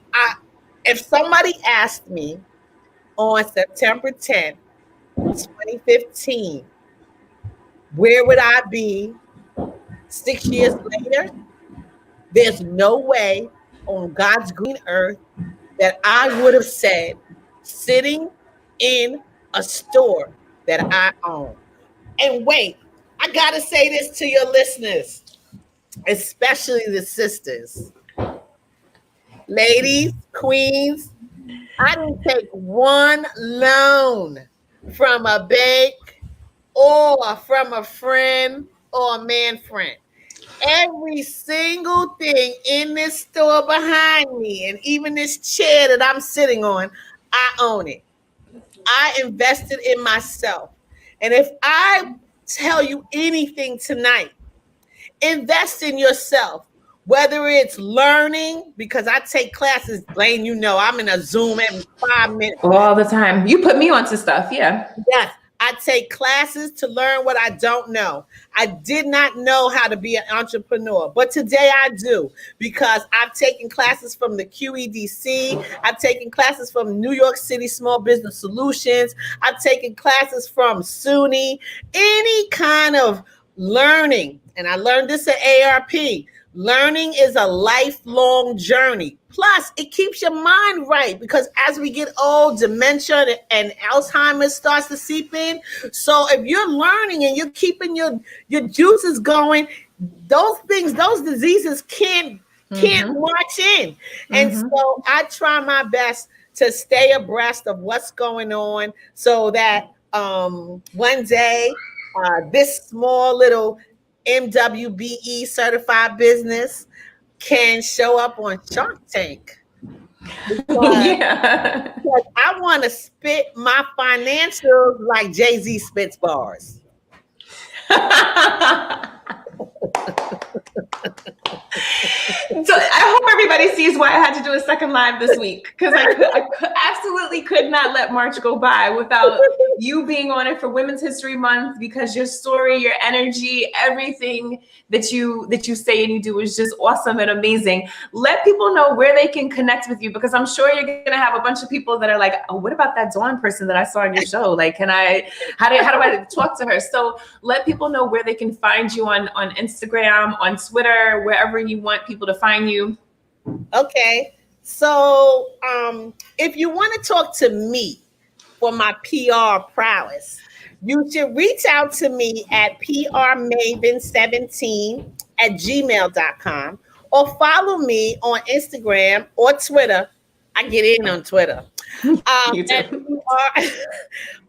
Speaker 2: if somebody asked me on September 10th, 2015, where would I be 6 years later? There's no way on God's green earth that I would have said sitting in a store that I own. And wait, I gotta say this to your listeners, especially the sisters. Ladies, queens, I didn't take one loan from a bank or from a friend or a man friend. Every single thing in this store behind me, and even this chair that I'm sitting on, I own it. I invested in myself. And if I tell you anything tonight, invest in yourself. Whether it's learning, because I take classes, Blaine, you know, I'm in a Zoom every 5 minutes.
Speaker 1: All the time. You put me onto stuff, yeah.
Speaker 2: Yes. I take classes to learn what I don't know. I did not know how to be an entrepreneur, but today I do, because I've taken classes from the QEDC. I've taken classes from New York City Small Business Solutions. I've taken classes from SUNY, any kind of learning. And I learned this at ARP. Learning is a lifelong journey. Plus, it keeps your mind right, because as we get old, dementia and Alzheimer's starts to seep in. So if you're learning and you're keeping your juices going, those diseases can't march in. And so I try my best to stay abreast of what's going on, so that one day this small little MWBE certified business can show up on Shark Tank.
Speaker 1: Yeah.
Speaker 2: because I want to spit my financials like Jay-Z spits bars.
Speaker 1: So I hope everybody sees why I had to do a second live this week, because absolutely could not let March go by without you being on it for Women's History Month, because your story, your energy, everything that you say and you do is just awesome and amazing. Let people know where they can connect with you, because I'm sure you're going to have a bunch of people that are like, oh, what about that Dawn person that I saw on your show? Like, how do I talk to her? So let people know where they can find you on Instagram, on Twitter, wherever you want people to find you.
Speaker 2: Okay. So if you want to talk to me for my PR prowess, you should reach out to me at prmaven17@gmail.com, or follow me on Instagram or Twitter. I get in on Twitter.
Speaker 1: You
Speaker 2: At
Speaker 1: too.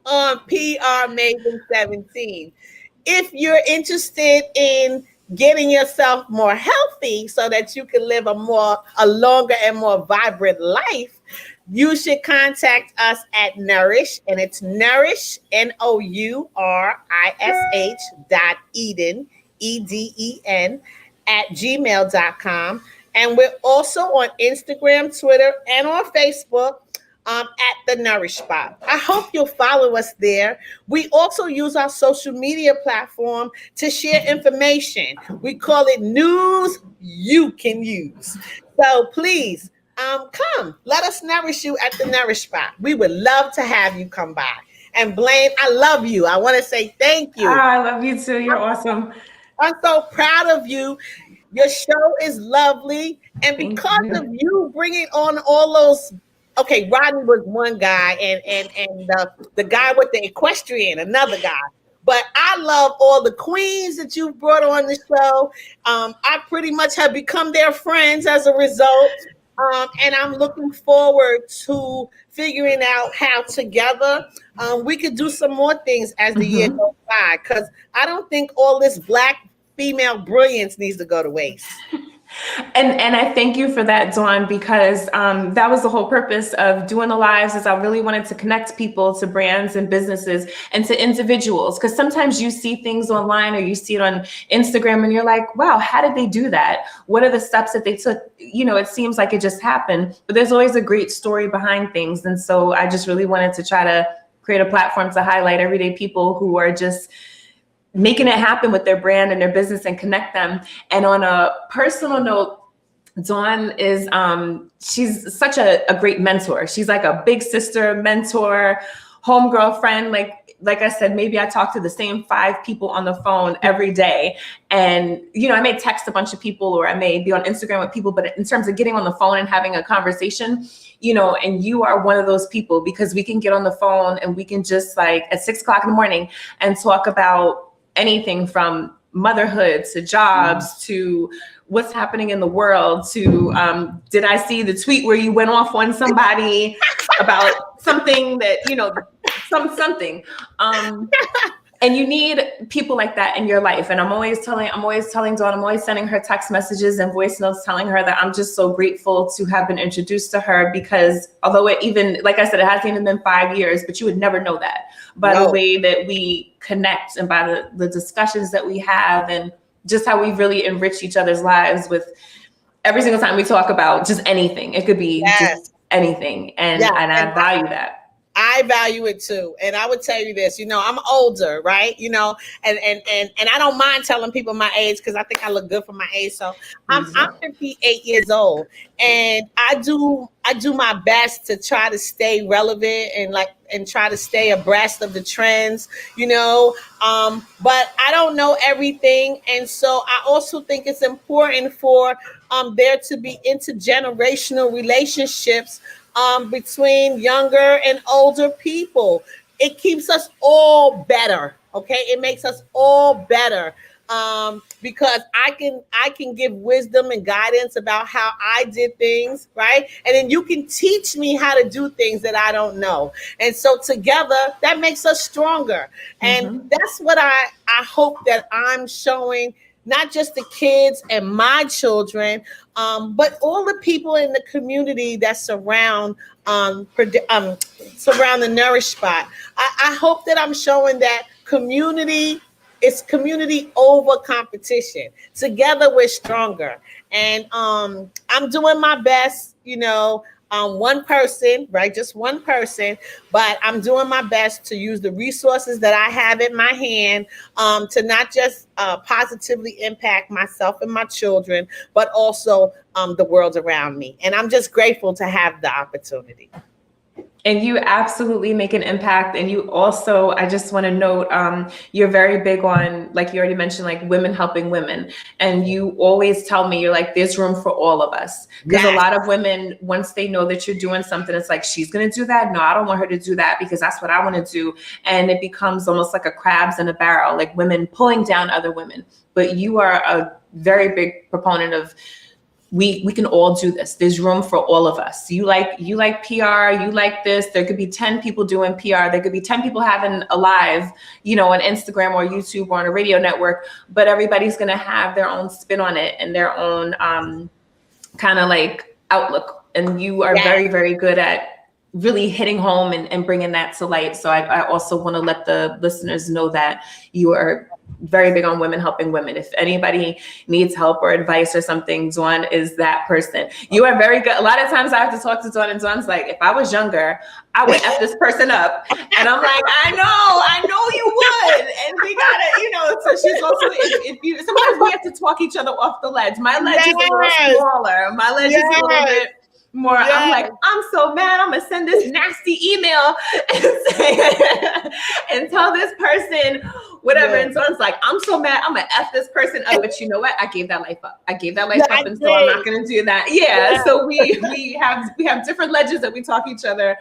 Speaker 2: on prmaven17. If you're interested in getting yourself more healthy so that you can live a longer and more vibrant life, you should contact us at Nourish, and it's Nourish, NOURISH .Eden, EDEN, @gmail.com. And we're also on Instagram, Twitter, and on Facebook at the Nourish Spot. I hope you'll follow us there. We also use our social media platform to share information. We call it News You Can Use. So please come, let us nourish you at the Nourish Spot. We would love to have you come by. And Blaine, I love you. I want to say thank you.
Speaker 1: I love you too. You're awesome.
Speaker 2: I'm so proud of you. Your show is lovely. And
Speaker 1: Thank
Speaker 2: because
Speaker 1: you.
Speaker 2: of you bringing on all those, okay, Rodney was one guy, and the guy with the equestrian, another guy. But I love all the queens that you brought on the show. I pretty much have become their friends as a result. And I'm looking forward to figuring out how together we could do some more things as the year goes by. Because I don't think all this Black female brilliance needs to go to waste.
Speaker 1: And I thank you for that, Dawn, because that was the whole purpose of doing the lives, is I really wanted to connect people to brands and businesses and to individuals. Because sometimes you see things online or you see it on Instagram and you're like, wow, how did they do that? What are the steps that they took? You know, it seems like it just happened, but there's always a great story behind things. And so I just really wanted to try to create a platform to highlight everyday people who are just making it happen with their brand and their business and connect them. And on a personal note, Dawn is, she's such a great mentor. She's like a big sister, mentor, homegirl, friend. Like I said, maybe I talk to the same 5 people on the phone every day. And, you know, I may text a bunch of people or I may be on Instagram with people, but in terms of getting on the phone and having a conversation, you know, and you are one of those people, because we can get on the phone and we can just like at 6 o'clock in the morning and talk about anything from motherhood to jobs to what's happening in the world to did I see the tweet where you went off on somebody about something that, you know, something. And you need people like that in your life. And I'm always telling Dawn, I'm always sending her text messages and voice notes telling her that I'm just so grateful to have been introduced to her, because although it even, like I said, it hasn't even been 5 years, but you would never know that by the way that we connect and by the discussions that we have and just how we really enrich each other's lives with every single time we talk about just anything. It could be just anything. And I value that.
Speaker 2: I value it too. And I would tell you this, you know, I'm older, right? You know, and I don't mind telling people my age because I think I look good for my age. So I'm 58 years old, and I do my best to try to stay relevant and try to stay abreast of the trends, you know. But I don't know everything. And so I also think it's important for there to be intergenerational relationships between younger and older people. It keeps us all better. Okay. It makes us all better. Because I can give wisdom and guidance about how I did things, right? And then you can teach me how to do things that I don't know. And so together, that makes us stronger. And that's what I hope that I'm showing not just the kids and my children, but all the people in the community that surround the Nourish spot. I hope that I'm showing that community. It's community over competition. Together we're stronger. And I'm doing my best, one person, right? Just one person, but I'm doing my best to use the resources that I have in my hand to not just positively impact myself and my children, but also the world around me. And I'm just grateful to have the opportunity.
Speaker 1: And you absolutely make an impact. And you also, I just want to note, you're very big on, like you already mentioned, like women helping women. And you always tell me, you're like, there's room for all of us. Because a lot of women, once they know that you're doing something, it's like, she's going to do that. No, I don't want her to do that because that's what I want to do. And it becomes almost like a crabs in a barrel, like women pulling down other women. But you are a very big proponent of, we can all do this. There's room for all of us. You like PR, you like this. There could be 10 people doing PR. There could be 10 people having a live, on Instagram or YouTube or on a radio network, but everybody's going to have their own spin on it and their own kind of like outlook. And you are very, very good at really hitting home and bringing that to light. So I also want to let the listeners know that you are very big on women helping women. If anybody needs help or advice or something, Dawn is that person. You are very good. A lot of times I have to talk to Dawn, and Dawn's like, if I was younger, I would F this person up. And I'm like, I know you would. And we gotta, so she's also, sometimes we have to talk each other off the ledge. My ledge is a little smaller. My ledge is a little bit more. I'm like, I'm so mad. I'm gonna send this nasty email and tell this person whatever. And so it's like, I'm so mad. I'm gonna F this person up. But you know what? I gave that life up. And so I'm not gonna do that. Yeah. So we have different ledges that we talk each other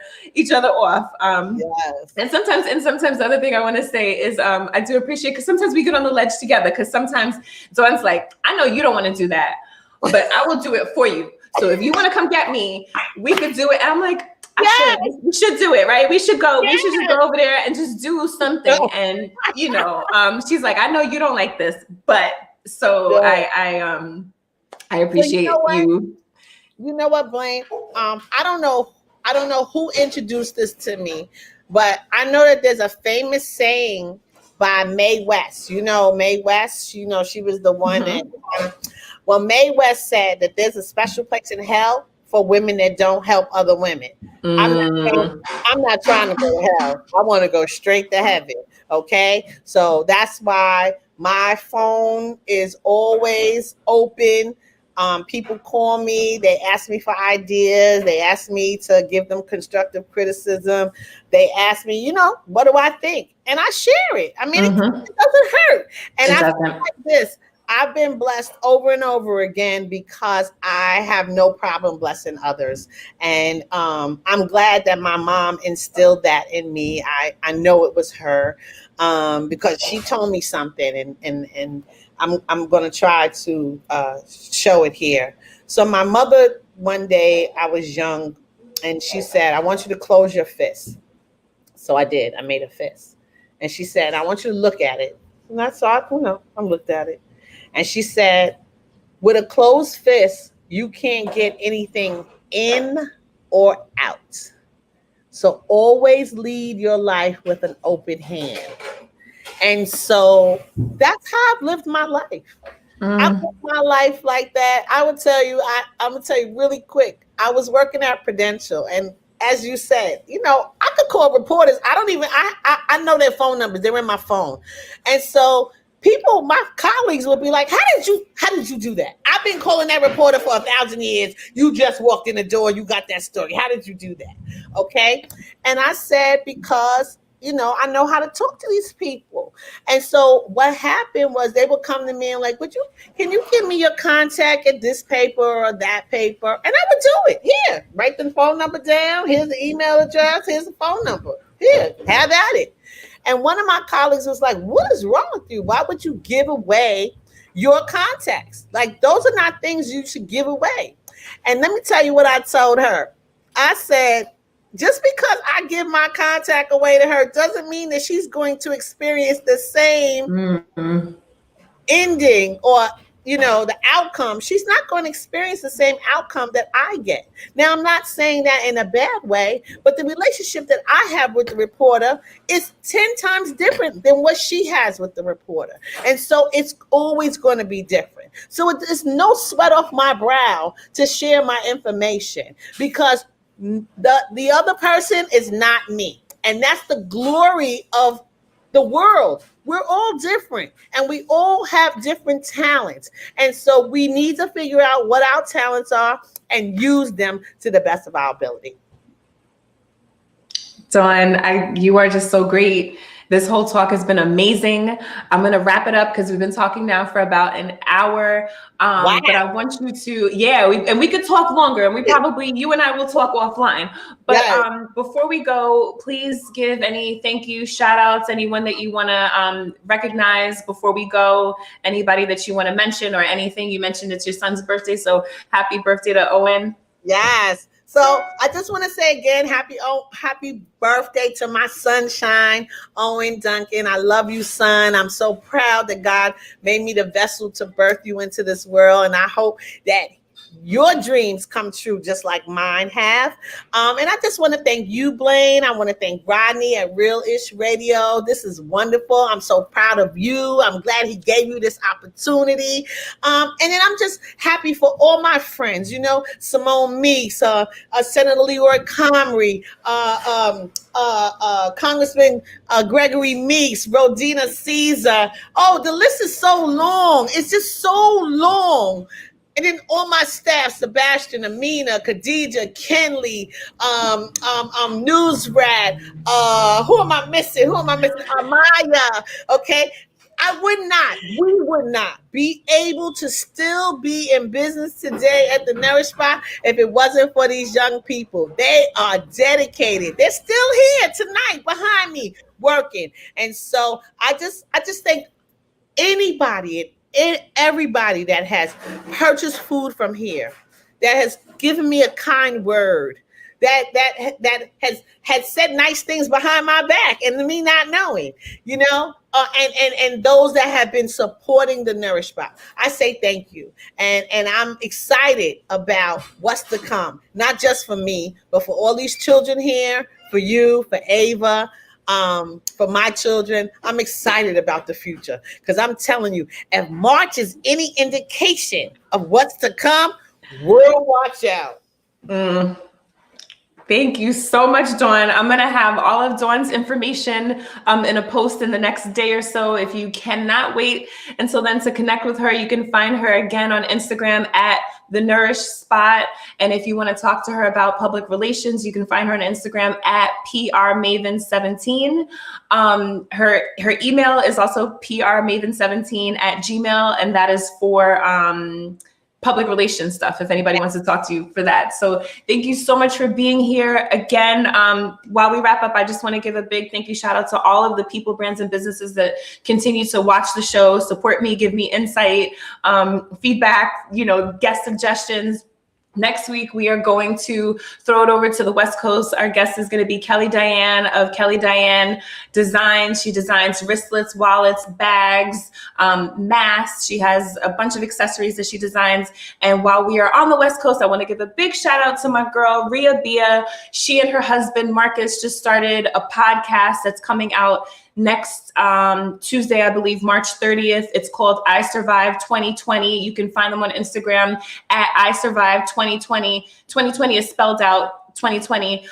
Speaker 1: off. And sometimes the other thing I want to say is I do appreciate, because sometimes we get on the ledge together, because sometimes Dawn's like, I know you don't want to do that, but I will do it for you. So if you want to come get me, we could do it. And I'm like, we should do it, right? We should go. We should just go over there and just do something. And she's like, I know you don't like this, but so I appreciate you.
Speaker 2: You know what, Blaine? I don't know who introduced this to me, but I know that there's a famous saying by Mae West. Mae West. She was the one that. Well, Mae West said that there's a special place in hell for women that don't help other women. I'm not trying to go to hell. I want to go straight to heaven. Okay. So that's why my phone is always open. People call me. They ask me for ideas. They ask me to give them constructive criticism. They ask me, what do I think? And I share it. I mean, it doesn't hurt. And I feel like this. I've been blessed over and over again because I have no problem blessing others. And I'm glad that my mom instilled that in me. I know it was her because she told me something, and I'm going to try to show it here. So my mother, one day I was young, and she said, I want you to close your fist. So I did. I made a fist. And she said, I want you to look at it. And I saw it, I looked at it. And she said, with a closed fist, you can't get anything in or out. So always lead your life with an open hand. And so that's how I've lived my life. I've lived my life like that. I would tell you, I'm going to tell you really quick. I was working at Prudential, and as you said, I could call reporters. I know their phone numbers. They're in my phone. And so people, my colleagues would be like, how did you do that? I've been calling that reporter for 1,000 years. You just walked in the door. You got that story. How did you do that? Okay. And I said, because, I know how to talk to these people. And so what happened was they would come to me and like, can you give me your contact at this paper or that paper? And I would do it. Here, write the phone number down. Here's the email address. Here's the phone number. Here, have at it. And one of my colleagues was like, what is wrong with you? Why would you give away your contacts? Like, those are not things you should give away. And let me tell you what I told her. I said, just because I give my contact away to her doesn't mean that she's going to experience the same ending or the outcome, she's not going to experience the same outcome that I get. Now, I'm not saying that in a bad way, but the relationship that I have with the reporter is 10 times different than what she has with the reporter. And so it's always going to be different. So it's no sweat off my brow to share my information, because the other person is not me. And that's the glory of the world. We're all different and we all have different talents. And so we need to figure out what our talents are and use them to the best of our ability.
Speaker 1: Dawn, you are just so great. This whole talk has been amazing. I'm going to wrap it up because we've been talking now for about an hour.
Speaker 2: Wow.
Speaker 1: But I want you to, we could talk longer, and you and I will talk offline. But
Speaker 2: Yes.
Speaker 1: Before we go, please give any thank you, shout outs, anyone that you want to recognize before we go, anybody that you want to mention or anything. You mentioned it's your son's birthday, so happy birthday to Owen.
Speaker 2: Yes. So I just want to say again, happy birthday to my sunshine, Owen Duncan. I love you, son. I'm so proud that God made me the vessel to birth you into this world. And I hope that your dreams come true just like mine have. And I just want to thank you, Blaine. I want to thank Rodney at Real Ish Radio. This is wonderful. I'm so proud of you. I'm glad he gave you this opportunity. And then I'm just happy for all my friends, Simone Meeks, Senator Leroy Comrie, Congressman Gregory Meeks, Rodina Caesar. Oh, the list is so long. It's just so long. And then all my staff, Sebastian, Amina, Khadija, Kenley, Newsrat, who am I missing? Amaya, okay? We would not be able to still be in business today at the Nourish Spot if it wasn't for these young people. They are dedicated. They're still here tonight behind me working. And so I just thank anybody and everybody that has purchased food from here, that has given me a kind word, that has said nice things behind my back and me not knowing, and those that have been supporting the Nourish Spot. I say thank you. And I'm excited about what's to come, not just for me, but for all these children here, for you, for Ava, for my children. I'm excited about the future, because I'm telling you, if March is any indication of what's to come, we'll watch out.
Speaker 1: Thank you so much, Dawn. I'm going to have all of Dawn's information in a post in the next day or so. If you cannot wait until then to connect with her, you can find her again on Instagram at The Nourish Spot. And if you want to talk to her about public relations, you can find her on Instagram at PRMaven17. Her email is also PRMaven17@gmail.com, and that is for public relations stuff, if anybody wants to talk to you for that. So thank you so much for being here. Again, while we wrap up, I just want to give a big thank you shout out to all of the people, brands, and businesses that continue to watch the show, support me, give me insight, feedback, guest suggestions. Next week, we are going to throw it over to the West Coast. Our guest is going to be Kelly Diane of Kelly Diane Designs. She designs wristlets, wallets, bags, masks. She has a bunch of accessories that she designs. And while we are on the West Coast, I want to give a big shout out to my girl, Ria Bia. She and her husband, Marcus, just started a podcast that's coming out next Tuesday, I believe, March 30th. It's called I Survive 2020. You can find them on Instagram at I Survive 2020. 2020 is spelled out 2020.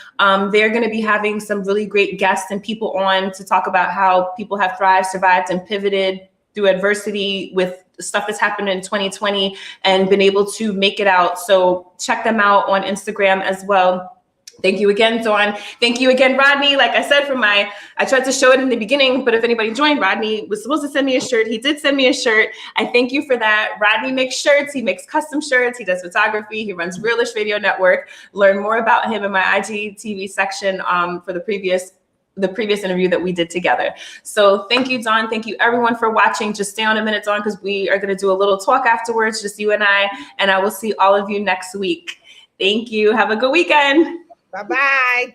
Speaker 1: They're going to be having some really great guests and people on to talk about how people have thrived, survived, and pivoted through adversity with stuff that's happened in 2020 and been able to make it out. So check them out on Instagram as well. Thank you again, Dawn. Thank you again, Rodney. Like I said, I tried to show it in the beginning, but if anybody joined, Rodney was supposed to send me a shirt. He did send me a shirt. I thank you for that. Rodney makes shirts. He makes custom shirts. He does photography. He runs Realish Radio Network. Learn more about him in my IGTV section for the previous interview that we did together. So thank you, Dawn. Thank you, everyone, for watching. Just stay on a minute, Dawn, because we are going to do a little talk afterwards, just you and I will see all of you next week. Thank you. Have a good weekend.
Speaker 2: Bye-bye.